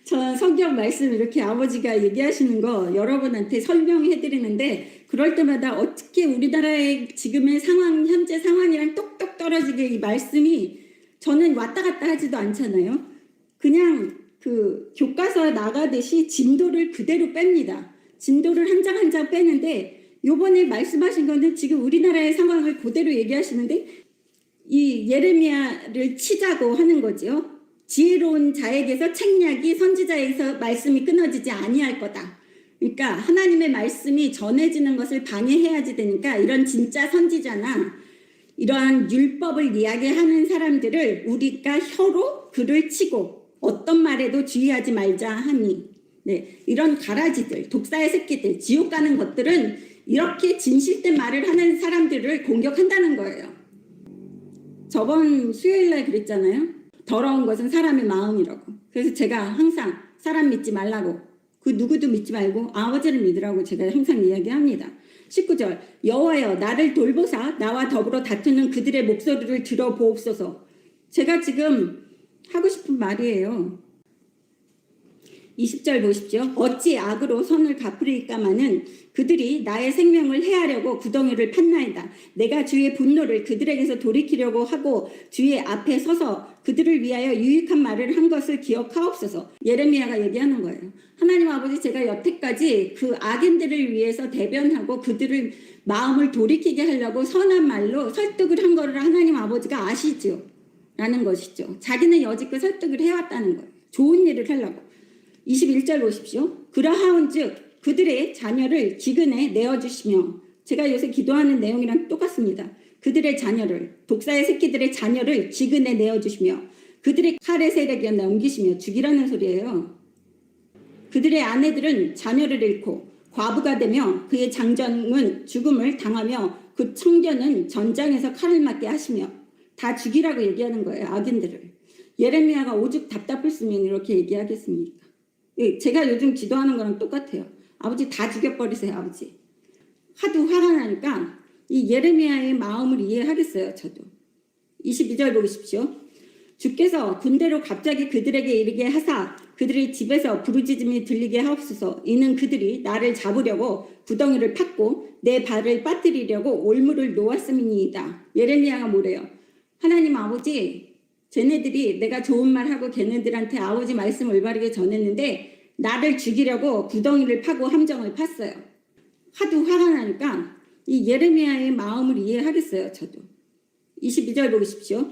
저 성경 말씀 이렇게 아버지가 얘기하시는 거 여러분한테 설명해 드리는데 그럴 때마다 어떻게 우리나라의 지금의 상황, 현재 상황이랑 똑똑 떨어지게 이 말씀이 저는 왔다 갔다 하지도 않잖아요. 그냥 그 교과서 나가듯이 진도를 그대로 뺍니다. 진도를 한 장 한 장 빼는데 요번에 말씀하신 거는 지금 우리나라의 상황을 그대로 얘기하시는데 이 예레미야를 치자고 하는 거죠. 지혜로운 자에게서 책략이 선지자에게서 말씀이 끊어지지 아니할 거다. 그러니까 하나님의 말씀이 전해지는 것을 방해해야지 되니까 이런 진짜 선지자나 이러한 율법을 이야기하는 사람들을 우리가 혀로 글을 치고 어떤 말에도 주의하지 말자 하니 네, 이런 가라지들, 독사의 새끼들, 지옥 가는 것들은 이렇게 진실된 말을 하는 사람들을 공격한다는 거예요. 저번 수요일날 그랬잖아요. 더러운 것은 사람의 마음이라고. 그래서 제가 항상 사람 믿지 말라고 그 누구도 믿지 말고 아버지를 믿으라고 제가 항상 이야기합니다. 19절 여호와여 나를 돌보사 나와 더불어 다투는 그들의 목소리를 들어보옵소서. 제가 지금 하고 싶은 말이에요. 20절 보십시오. 어찌 악으로 선을 갚으리까마는 그들이 나의 생명을 해하려고 구덩이를 팠나이다. 내가 주의 분노를 그들에게서 돌이키려고 하고 주의 앞에 서서 그들을 위하여 유익한 말을 한 것을 기억하옵소서. 예레미야가 얘기하는 거예요. 하나님 아버지 제가 여태까지 그 악인들을 위해서 대변하고 그들을 마음을 돌이키게 하려고 선한 말로 설득을 한 거를 하나님 아버지가 아시죠. 라는 것이죠. 자기는 여지껏 설득을 해왔다는 거예요. 좋은 일을 하려고. 21절 보십시오. 그러하온즉 그들의 자녀를 기근에 내어주시며 제가 요새 기도하는 내용이랑 똑같습니다. 그들의 자녀를 독사의 새끼들의 자녀를 기근에 내어주시며 그들의 칼의 세력에 넘기시며 죽이라는 소리예요. 그들의 아내들은 자녀를 잃고 과부가 되며 그의 장정은 죽음을 당하며 그 청년은 전장에서 칼을 맞게 하시며 다 죽이라고 얘기하는 거예요. 악인들을. 예레미야가 오죽 답답했으면 이렇게 얘기하겠습니까? 제가 요즘 기도하는 거랑 똑같아요. 아버지 다 죽여버리세요, 아버지. 하도 화가 나니까 이 예레미야의 마음을 이해하겠어요, 저도. 22절 보십시오. 주께서 군대로 갑자기 그들에게 이르게 하사 그들의 집에서 부르짖음이 들리게 하옵소서. 이는 그들이 나를 잡으려고 구덩이를 팠고 내 발을 빠뜨리려고 올무를 놓았음이니이다. 예레미야가 뭐래요? 하나님 아버지, 쟤네들이 내가 좋은 말 하고 걔네들한테 아버지 말씀 올바르게 전했는데 나를 죽이려고 구덩이를 파고 함정을 팠어요. 하도 화가 나니까 이 예레미야의 마음을 이해하겠어요, 저도. 22절 보십시오.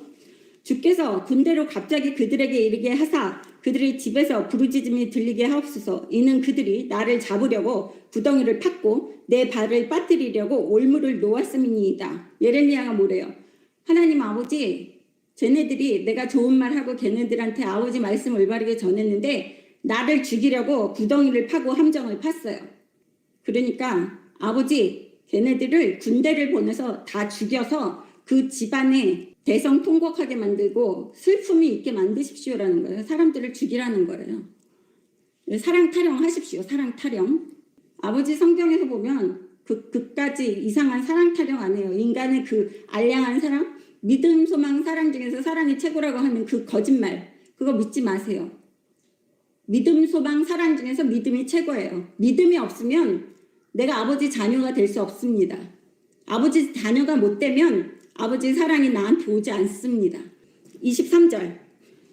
주께서 군대로 갑자기 그들에게 이르게 하사 그들의 집에서 부르짖음이 들리게 하옵소서. 이는 그들이 나를 잡으려고 구덩이를 팠고 내 발을 빠뜨리려고 올무를 놓았음이니이다. 예레미야가 뭐래요? 하나님 아버지, 쟤네들이 내가 좋은 말 하고 걔네들한테 아버지 말씀 올바르게 전했는데 나를 죽이려고 구덩이를 파고 함정을 팠어요. 그러니까 아버지, 걔네들을 군대를 보내서 다 죽여서 그 집안에 대성통곡하게 만들고 슬픔이 있게 만드십시오라는 거예요. 사람들을 죽이라는 거예요. 사랑 타령하십시오. 사랑 타령. 아버지 성경에서 보면 그까지 이상한 사랑 타령 안 해요. 인간의 그 알량한 사랑, 믿음, 소망, 사랑 중에서 사랑이 최고라고 하는 그 거짓말, 그거 믿지 마세요. 믿음, 소망, 사랑 중에서 믿음이 최고예요. 믿음이 없으면 내가 아버지 자녀가 될 수 없습니다. 아버지 자녀가 못 되면 아버지 사랑이 나한테 오지 않습니다. 23절.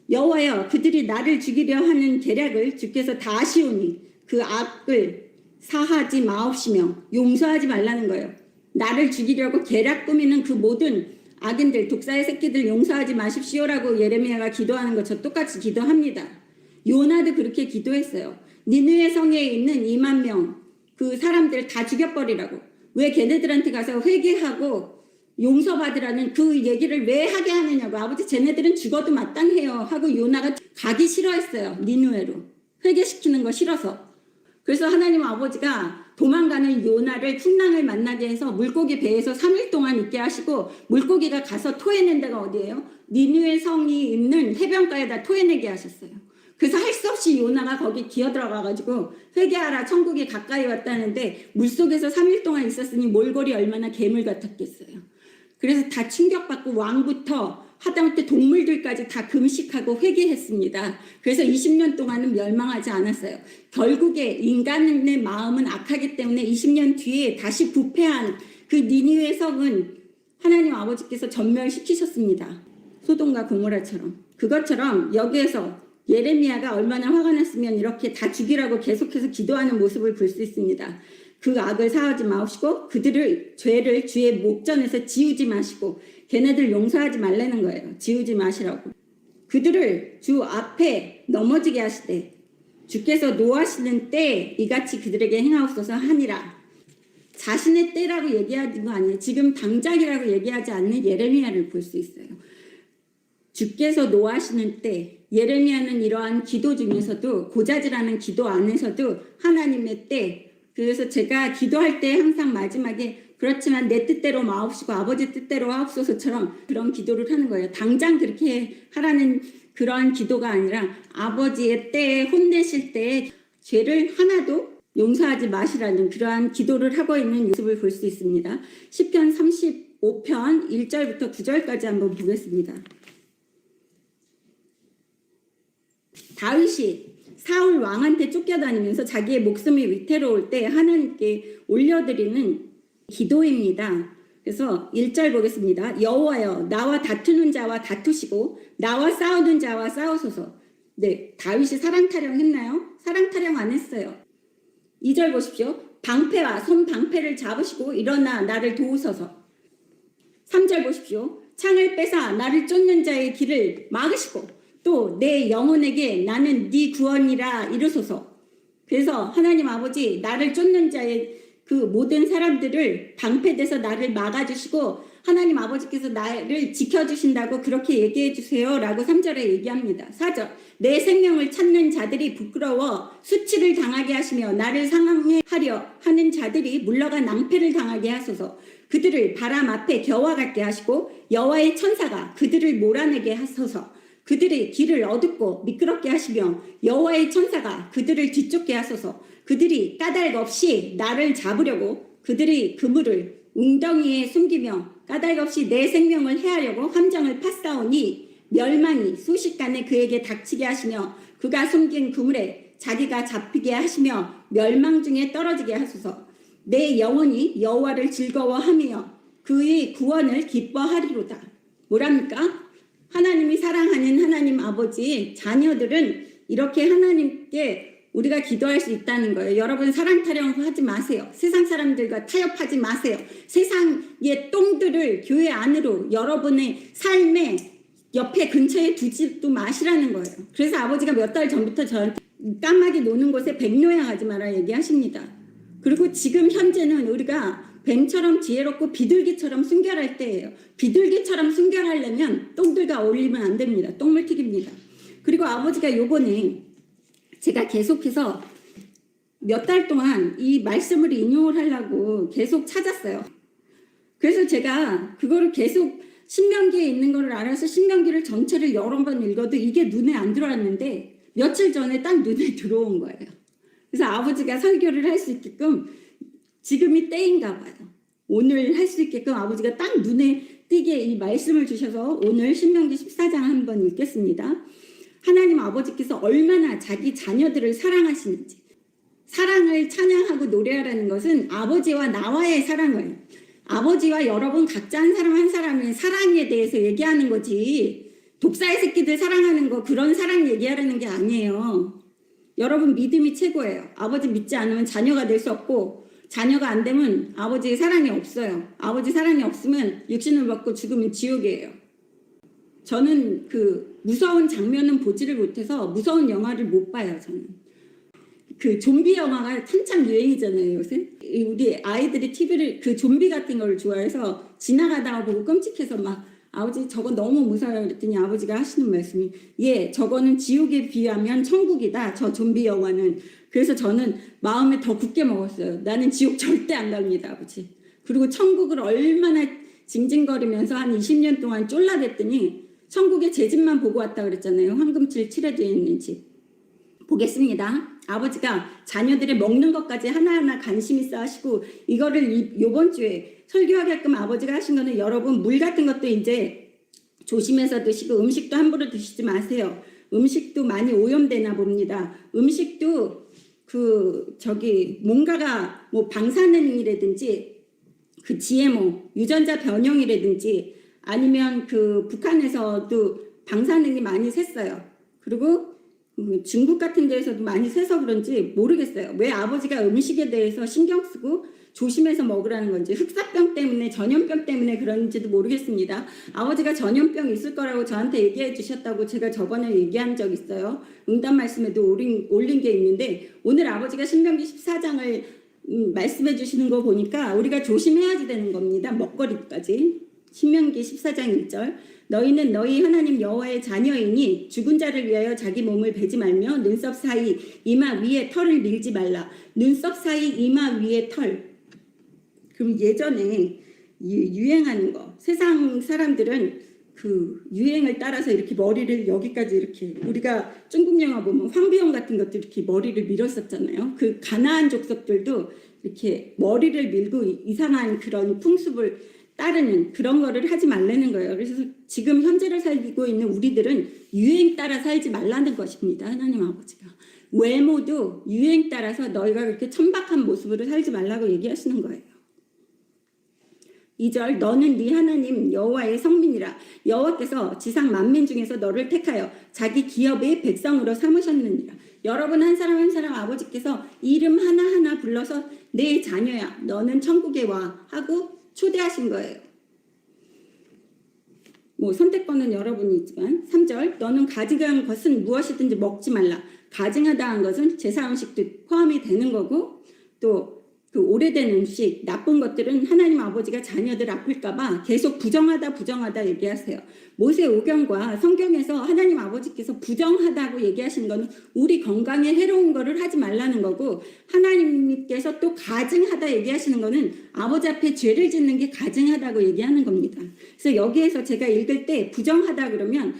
여호와여, 그들이 나를 죽이려 하는 계략을 주께서 다 아시오니 그 악을 사하지 마옵시며 용서하지 말라는 거예요. 나를 죽이려고 계략 꾸미는 그 모든 악인들, 독사의 새끼들 용서하지 마십시오라고 예레미야가 기도하는 것처럼 똑같이 기도합니다. 요나도 그렇게 기도했어요. 니느웨 성에 있는 2만 명 그 사람들 다 죽여버리라고. 왜 걔네들한테 가서 회개하고 용서받으라는 그 얘기를 왜 하게 하느냐고. 아버지 쟤네들은 죽어도 마땅해요 하고 요나가 가기 싫어했어요. 니느웨로. 회개시키는 거 싫어서. 그래서 하나님 아버지가 도망가는 요나를 풍랑을 만나게 해서 물고기 배에서 3일 동안 있게 하시고 물고기가 가서 토해낸 데가 어디예요? 니느웨 성이 있는 해변가에다 토해내게 하셨어요. 그래서 할 수 없이 요나가 거기 기어들어가가지고 회개하라, 천국이 가까이 왔다는데 물속에서 3일 동안 있었으니 몰골이 얼마나 괴물 같았겠어요. 그래서 다 충격받고 왕부터 하다못해 동물들까지 다 금식하고 회개했습니다. 그래서 20년 동안은 멸망하지 않았어요. 결국에 인간의 마음은 악하기 때문에 20년 뒤에 다시 부패한 그 니느웨 성은 하나님 아버지께서 전멸시키셨습니다. 소돔과 고모라처럼. 그것처럼 여기에서 예레미야가 얼마나 화가 났으면 이렇게 다 죽이라고 계속해서 기도하는 모습을 볼 수 있습니다. 그 악을 사하지 마시고 그들을 죄를 주의 목전에서 지우지 마시고 걔네들 용서하지 말라는 거예요. 지우지 마시라고. 그들을 주 앞에 넘어지게 하시되 주께서 노하시는 때에 이같이 그들에게 행하옵소서 하니라. 자신의 때라고 얘기하는 거 아니에요. 지금 당장이라고 얘기하지 않는 예레미야를 볼 수 있어요. 주께서 노하시는 때, 예레미야는 이러한 기도 중에서도 고자질하는 기도 안에서도 하나님의 때, 그래서 제가 기도할 때 항상 마지막에 그렇지만 내 뜻대로 마옵시고 아버지 뜻대로 하옵소서처럼 그런 기도를 하는 거예요. 당장 그렇게 하라는 그러한 기도가 아니라 아버지의 때에 혼내실 때에 죄를 하나도 용서하지 마시라는 그러한 기도를 하고 있는 모습을 볼 수 있습니다. 시편 35편 1절부터 9절까지 한번 보겠습니다. 다윗이 사울 왕한테 쫓겨다니면서 자기의 목숨이 위태로울 때 하나님께 올려드리는 기도입니다. 그래서 1절 보겠습니다. 여호와여, 나와 다투는 자와 다투시고 나와 싸우는 자와 싸우소서. 네, 다윗이 사랑 타령했나요? 사랑 타령 안 했어요. 2절 보십시오. 방패와 손 방패를 잡으시고 일어나 나를 도우소서. 3절 보십시오. 창을 빼사 나를 쫓는 자의 길을 막으시고 또 내 영혼에게 나는 네 구원이라 이르소서. 그래서 하나님 아버지, 나를 쫓는 자의 그 모든 사람들을 방패돼서 나를 막아주시고 하나님 아버지께서 나를 지켜주신다고 그렇게 얘기해 주세요 라고 3절에 얘기합니다. 4절. 내 생명을 찾는 자들이 부끄러워 수치를 당하게 하시며 나를 상하려 하는 자들이 물러가 낭패를 당하게 하소서. 그들을 바람 앞에 겨와 같게 하시고 여호와의 천사가 그들을 몰아내게 하소서. 그들이 길을 어둡고 미끄럽게 하시며 여호와의 천사가 그들을 뒤쫓게 하소서. 그들이 까닭 없이 나를 잡으려고 그들이 그물을 웅덩이에 숨기며 까닭 없이 내 생명을 해하려고 함정을 팠사오니 멸망이 순식간에 그에게 닥치게 하시며 그가 숨긴 그물에 자기가 잡히게 하시며 멸망 중에 떨어지게 하소서. 내 영혼이 여호와를 즐거워하며 그의 구원을 기뻐하리로다. 뭐랍니까? 하나님이 사랑하는 하나님 아버지 자녀들은 이렇게 하나님께 우리가 기도할 수 있다는 거예요. 여러분 사랑 타령하지 마세요. 세상 사람들과 타협하지 마세요. 세상의 똥들을 교회 안으로 여러분의 삶의 옆에 근처에 두지도 마시라는 거예요. 그래서 아버지가 몇 달 전부터 저한테 까마귀 노는 곳에 백노양하지 마라 얘기하십니다. 그리고 지금 현재는 우리가 뱀처럼 지혜롭고 비둘기처럼 순결할 때예요. 비둘기처럼 순결하려면 똥들과 어울리면 안 됩니다. 똥물튀기입니다. 그리고 아버지가 요번에 제가 계속해서 몇 달 동안 이 말씀을 인용을 하려고 계속 찾았어요. 그래서 제가 그거를 계속 신명기에 있는 거를 알아서 신명기를 전체를 여러 번 읽어도 이게 눈에 안 들어왔는데 며칠 전에 딱 눈에 들어온 거예요. 그래서 아버지가 설교를 할 수 있게끔 지금이 때인가 봐요. 오늘 할 수 있게끔 아버지가 딱 눈에 띄게 이 말씀을 주셔서 오늘 신명기 14장 한번 읽겠습니다. 하나님 아버지께서 얼마나 자기 자녀들을 사랑하시는지, 사랑을 찬양하고 노래하라는 것은 아버지와 나와의 사랑을, 아버지와 여러분 각자 한 사람 한 사람의 사랑에 대해서 얘기하는 거지, 독사의 새끼들 사랑하는 거 그런 사랑 얘기하라는 게 아니에요. 여러분 믿음이 최고예요. 아버지 믿지 않으면 자녀가 될 수 없고, 자녀가 안 되면 아버지의 사랑이 없어요. 아버지 사랑이 없으면 육신을 받고 죽으면 지옥이에요. 저는 그 무서운 장면은 보지를 못해서 무서운 영화를 못 봐요. 저는 그 좀비 영화가 한참 유행이잖아요 요새. 우리 아이들이 TV를 그 좀비 같은 걸 좋아해서 지나가다가 보고 끔찍해서 막 아버지 저거 너무 무서워요 그랬더니 아버지가 하시는 말씀이 예 저거는 지옥에 비하면 천국이다 저 좀비 영화는. 그래서 저는 마음에 더 굳게 먹었어요. 나는 지옥 절대 안 갑니다 아버지. 그리고 천국을 얼마나 징징거리면서 한 20년 동안 쫄라댔더니 천국에 제 집만 보고 왔다 그랬잖아요. 황금칠 칠해져 있는 집. 보겠습니다. 아버지가 자녀들의 먹는 것까지 하나하나 관심 있어 하시고 이거를 요번 주에 설교하게끔 아버지가 하신 거는 여러분 물 같은 것도 이제 조심해서 드시고 음식도 함부로 드시지 마세요. 음식도 많이 오염되나 봅니다. 음식도 뭔가가 뭐 방사능이라든지 그 GMO 유전자 변형이라든지 아니면 그 북한에서도 방사능이 많이 샜어요. 그리고 중국 같은 데에서도 많이 새서 그런지 모르겠어요. 왜 아버지가 음식에 대해서 신경 쓰고 조심해서 먹으라는 건지 흑사병 때문에 전염병 때문에 그런지도 모르겠습니다. 아버지가 전염병 있을 거라고 저한테 얘기해 주셨다고 제가 저번에 얘기한 적 있어요. 응답 말씀에도 올린 게 있는데 오늘 아버지가 신명기 14장을 말씀해 주시는 거 보니까 우리가 조심해야지 되는 겁니다. 먹거리까지. 신명기 14장 1절 너희는 너희 하나님 여호와의 자녀이니 죽은 자를 위하여 자기 몸을 베지 말며 눈썹 사이 이마 위에 털을 밀지 말라. 눈썹 사이 이마 위에 털. 그럼 예전에 유행하는 거 세상 사람들은 그 유행을 따라서 이렇게 머리를 여기까지 이렇게 우리가 중국 영화 보면 황비용 같은 것도 이렇게 머리를 밀었었잖아요. 그 가나안 족속들도 이렇게 머리를 밀고 이상한 그런 풍습을 따르는 그런 거를 하지 말라는 거예요. 그래서 지금 현재를 살고 있는 우리들은 유행 따라 살지 말라는 것입니다. 하나님 아버지가 외모도 유행 따라서 너희가 그렇게 천박한 모습으로 살지 말라고 얘기하시는 거예요. 2절 너는 네 하나님 여호와의 성민이라. 여호와께서 지상 만민 중에서 너를 택하여 자기 기업의 백성으로 삼으셨느니라. 여러분 한 사람 한 사람 아버지께서 이름 하나하나 불러서 내 자녀야 너는 천국에 와 하고 초대하신 거예요. 뭐 선택권은 여러분이 있지만 3절 너는 가증한 것은 무엇이든지 먹지 말라. 가증하다 한 것은 제사 음식도 포함이 되는 거고 또 그 오래된 음식, 나쁜 것들은 하나님 아버지가 자녀들 아플까봐 계속 부정하다 얘기하세요. 모세오경과 성경에서 하나님 아버지께서 부정하다고 얘기하시는 거는 우리 건강에 해로운 거를 하지 말라는 거고, 하나님께서 또 가증하다 얘기하시는 거는 아버지 앞에 죄를 짓는 게 가증하다고 얘기하는 겁니다. 그래서 여기에서 제가 읽을 때 부정하다 그러면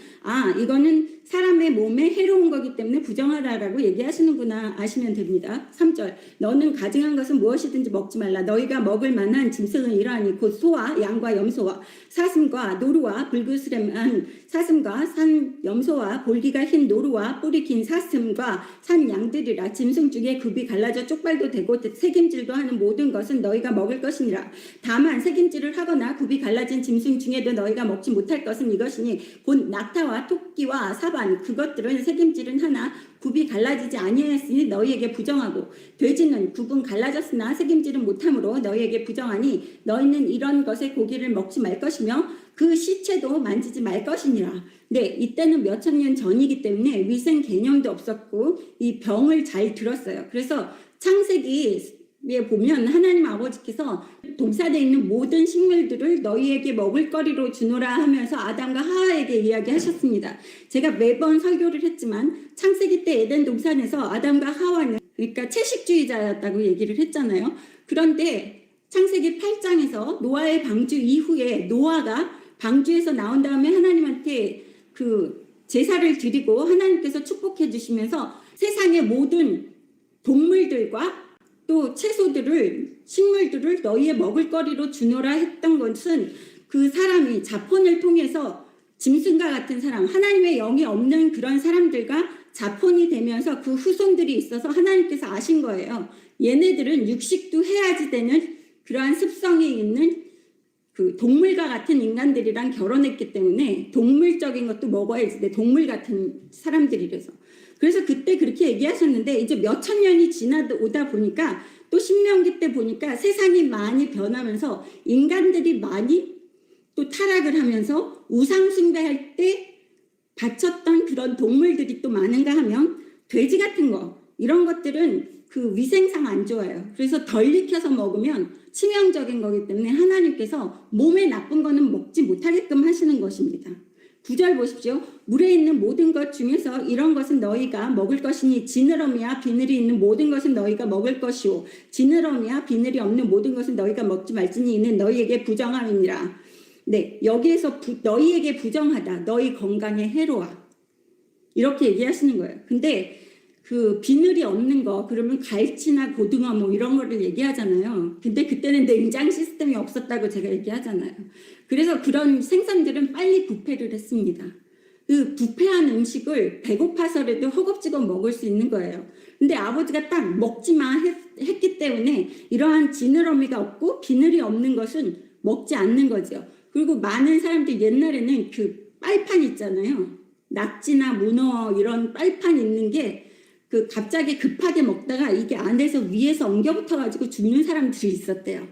이거는 사람의 몸에 해로운 거기 때문에 부정하다라고 얘기하시는구나 아시면 됩니다. 3절 너는 가증한 것은 무엇이든지 먹지 말라. 너희가 먹을 만한 짐승은 이러하니 곧 소와 양과 염소와 사슴과 노루와 불그스름한 사슴과 산 염소와 볼기가 흰 노루와 뿌리 긴 사슴과 산 양들이라. 짐승 중에 굽이 갈라져 쪽발도 되고 새김질도 하는 모든 것은 너희가 먹을 것이니라. 다만 새김질을 하거나 굽이 갈라진 짐승 중에도 너희가 먹지 못할 것은 이것이니 곧 낙타와 토끼와 사반, 그것들은 새김질은 하나 굽이 갈라지지 아니하였으니 너희에게 부정하고, 돼지는 굽은 갈라졌으나 새김질은 못하므로 너희에게 부정하니 너희는 이런 것의 고기를 먹지 말 것이며 그 시체도 만지지 말 것이니라. 네, 이때는 몇천 년 전이기 때문에 위생 개념도 없었고 이 병을 잘 들었어요. 그래서 창세기에 보면 하나님 아버지께서 동산에 있는 모든 식물들을 너희에게 먹을 거리로 주노라 하면서 아담과 하와에게 이야기하셨습니다. 제가 매번 설교를 했지만 창세기 때 에덴 동산에서 아담과 하와는 그러니까 채식주의자였다고 얘기를 했잖아요. 그런데 창세기 8장에서 노아의 방주 이후에 노아가 방주에서 나온 다음에 하나님한테 그 제사를 드리고 하나님께서 축복해 주시면서 세상의 모든 동물들과 또 채소들을, 식물들을 너희의 먹을거리로 주노라 했던 것은 그 사람이 자폰을 통해서 짐승과 같은 사람, 하나님의 영이 없는 그런 사람들과 자폰이 되면서 그 후손들이 있어서 하나님께서 아신 거예요. 얘네들은 육식도 해야지 되는 그러한 습성이 있는 그 동물과 같은 인간들이랑 결혼했기 때문에 동물적인 것도 먹어야지 돼. 동물 같은 사람들이라서. 그래서 그때 그렇게 얘기하셨는데 이제 몇천 년이 지나오다 보니까 또 신명기 때 보니까 세상이 많이 변하면서 인간들이 많이 또 타락을 하면서 우상 숭배할 때 바쳤던 그런 동물들이 또 많은가 하면 돼지 같은 거, 이런 것들은 그 위생상 안 좋아요. 그래서 덜 익혀서 먹으면 치명적인 거기 때문에 하나님께서 몸에 나쁜 거는 먹지 못하게끔 하시는 것입니다. 9절 보십시오. 물에 있는 모든 것 중에서 이런 것은 너희가 먹을 것이니 지느러미와 비늘이 있는 모든 것은 너희가 먹을 것이오. 지느러미와 비늘이 없는 모든 것은 너희가 먹지 말지니 이는 너희에게 부정함이니라. 네, 여기에서 너희에게 부정하다. 너희 건강에 해로워. 이렇게 얘기하시는 거예요. 근데 그 비늘이 없는 거 그러면 갈치나 고등어 뭐 이런 거를 얘기하잖아요. 근데 그때는 냉장 시스템이 없었다고 제가 얘기하잖아요. 그래서 그런 생선들은 빨리 부패를 했습니다. 그 부패한 음식을 배고파서라도 허겁지겁 먹을 수 있는 거예요. 근데 아버지가 딱 먹지 마 했기 때문에 이러한 지느러미가 없고 비늘이 없는 것은 먹지 않는 거죠. 그리고 많은 사람들 옛날에는 그 빨판 있잖아요. 낙지나 문어 이런 빨판 있는 게 그 갑자기 급하게 먹다가 이게 안에서 위에서 엉겨붙어가지고 죽는 사람들이 있었대요.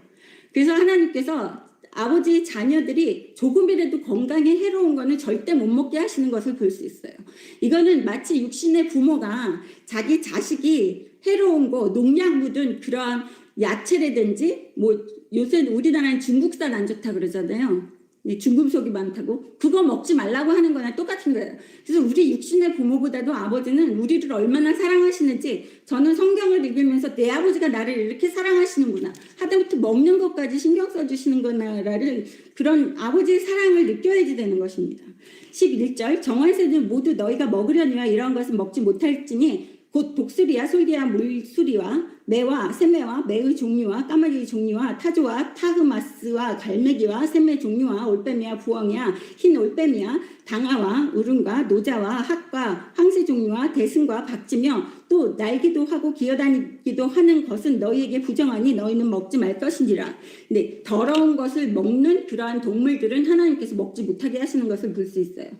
그래서 하나님께서 아버지 자녀들이 조금이라도 건강에 해로운 거는 절대 못 먹게 하시는 것을 볼 수 있어요. 이거는 마치 육신의 부모가 자기 자식이 해로운 거, 농약 묻은 그러한 야채라든지 뭐 요새 우리나라는 중국산 안 좋다 그러잖아요. 중금속이 많다고. 그거 먹지 말라고 하는 거나 똑같은 거예요. 그래서 우리 육신의 부모보다도 아버지는 우리를 얼마나 사랑하시는지 저는 성경을 읽으면서 내 아버지가 나를 이렇게 사랑하시는구나. 하다부터 먹는 것까지 신경 써주시는구나를 그런 아버지의 사랑을 느껴야지 되는 것입니다. 11절 정화새는 모두 너희가 먹으려니와 이런 것은 먹지 못할지니 곧 독수리와 솔개와 물수리와 매와 새매와 매의 종류와 까마귀 종류와 타조와 타흐마스와 갈매기와 새매 종류와 올빼미와 부엉이와 흰 올빼미와 당아와 우릉과 노자와 학과 황새 종류와 대승과 박쥐며 또 날기도 하고 기어다니기도 하는 것은 너희에게 부정하니 너희는 먹지 말 것이니라. 네, 더러운 것을 먹는 그러한 동물들은 하나님께서 먹지 못하게 하시는 것을 볼 수 있어요.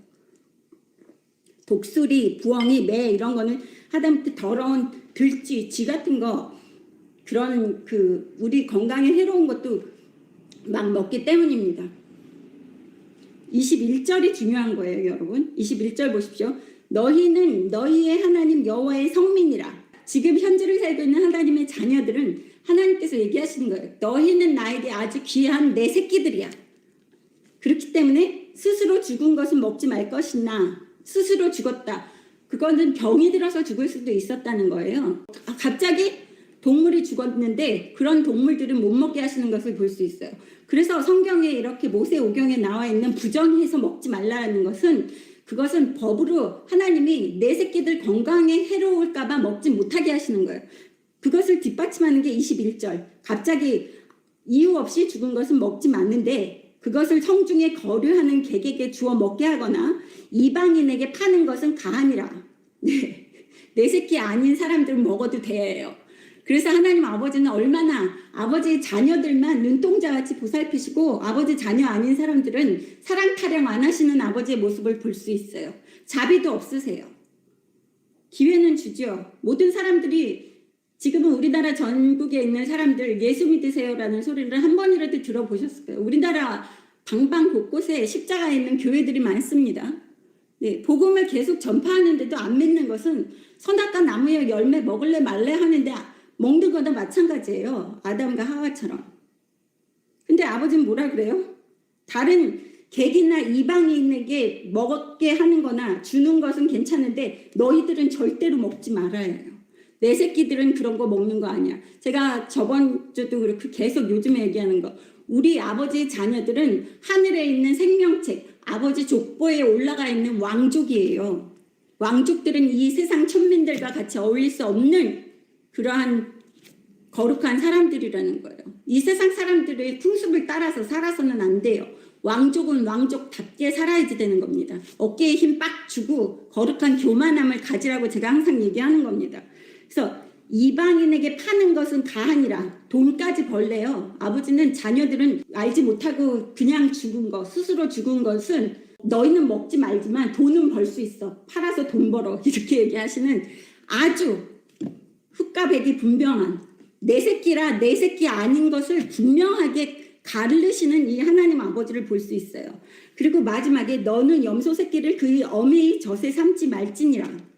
독수리, 부엉이, 매 이런 거는 하다못해 더러운 들쥐, 쥐 같은 거 그런 그 우리 건강에 해로운 것도 막 먹기 때문입니다. 21절이 중요한 거예요, 여러분. 21절 보십시오. 너희는 너희의 하나님 여호와의 성민이라. 지금 현재를 살고 있는 하나님의 자녀들은 하나님께서 얘기하시는 거예요. 너희는 나에게 아주 귀한 내 새끼들이야. 그렇기 때문에 스스로 죽은 것은 먹지 말 것이나 스스로 죽었다. 그거는 병이 들어서 죽을 수도 있었다는 거예요. 갑자기 동물이 죽었는데 그런 동물들은 못 먹게 하시는 것을 볼 수 있어요. 그래서 성경에 이렇게 모세오경에 나와 있는 부정해서 먹지 말라는 것은 그것은 법으로 하나님이 내 새끼들 건강에 해로울까봐 먹지 못하게 하시는 거예요. 그것을 뒷받침하는 게 21절. 갑자기 이유 없이 죽은 것은 먹지 말는데 그것을 성중에 거류하는 객에게 주어 먹게 하거나 이방인에게 파는 것은 가하니라. 네. 내 새끼 아닌 사람들은 먹어도 돼요. 그래서 하나님 아버지는 얼마나 아버지의 자녀들만 눈동자같이 보살피시고 아버지 자녀 아닌 사람들은 사랑 타령 안 하시는 아버지의 모습을 볼 수 있어요. 자비도 없으세요. 기회는 주죠. 모든 사람들이 지금은 우리나라 전국에 있는 사람들 예수 믿으세요라는 소리를 한 번이라도 들어보셨을 거예요. 우리나라 방방 곳곳에 십자가에 있는 교회들이 많습니다. 네, 복음을 계속 전파하는데도 안 믿는 것은 선악과 나무의 열매 먹을래 말래 하는데 먹는 거나 마찬가지예요. 아담과 하와처럼. 근데 아버지는 뭐라 그래요? 다른 객이나 이방인에게 먹게 하는 거나 주는 것은 괜찮은데 너희들은 절대로 먹지 말아야 해요. 내 새끼들은 그런 거 먹는 거 아니야. 제가 저번 주도 그렇고 계속 요즘에 얘기하는 거. 우리 아버지의 자녀들은 하늘에 있는 생명책, 아버지 족보에 올라가 있는 왕족이에요. 왕족들은 이 세상 천민들과 같이 어울릴 수 없는 그러한 거룩한 사람들이라는 거예요. 이 세상 사람들의 풍습을 따라서 살아서는 안 돼요. 왕족은 왕족답게 살아야지 되는 겁니다. 어깨에 힘 빡 주고 거룩한 교만함을 가지라고 제가 항상 얘기하는 겁니다. 그래서 이방인에게 파는 것은 가하니라. 돈까지 벌래요. 아버지는 자녀들은 알지 못하고 그냥 죽은 거, 스스로 죽은 것은 너희는 먹지 말지만 돈은 벌 수 있어. 팔아서 돈 벌어. 이렇게 얘기하시는 아주 흑과 백이 분명한 내 새끼라 내 새끼 아닌 것을 분명하게 가르시는 이 하나님 아버지를 볼 수 있어요. 그리고 마지막에 너는 염소 새끼를 그의 어미의 젖에 삼지 말지니라.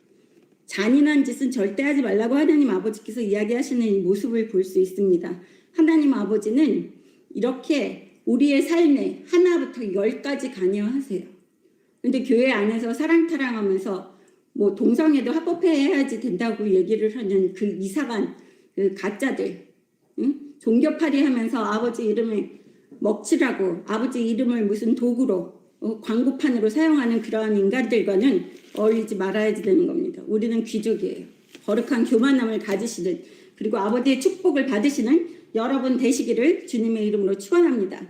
잔인한 짓은 절대 하지 말라고 하나님 아버지께서 이야기하시는 이 모습을 볼 수 있습니다. 하나님 아버지는 이렇게 우리의 삶에 하나부터 10까지 관여하세요. 근데 교회 안에서 사랑타랑하면서 뭐 동성애도 합법해야지 된다고 얘기를 하는 그 이상한 그 가짜들, 응? 종교팔이 하면서 아버지 이름을 먹칠하고 아버지 이름을 무슨 도구로 광고판으로 사용하는 그러한 인간들과는 어울리지 말아야지 되는 겁니다. 우리는 귀족이에요. 거룩한 교만함을 가지시는 그리고 아버지의 축복을 받으시는 여러분 되시기를 주님의 이름으로 축원합니다.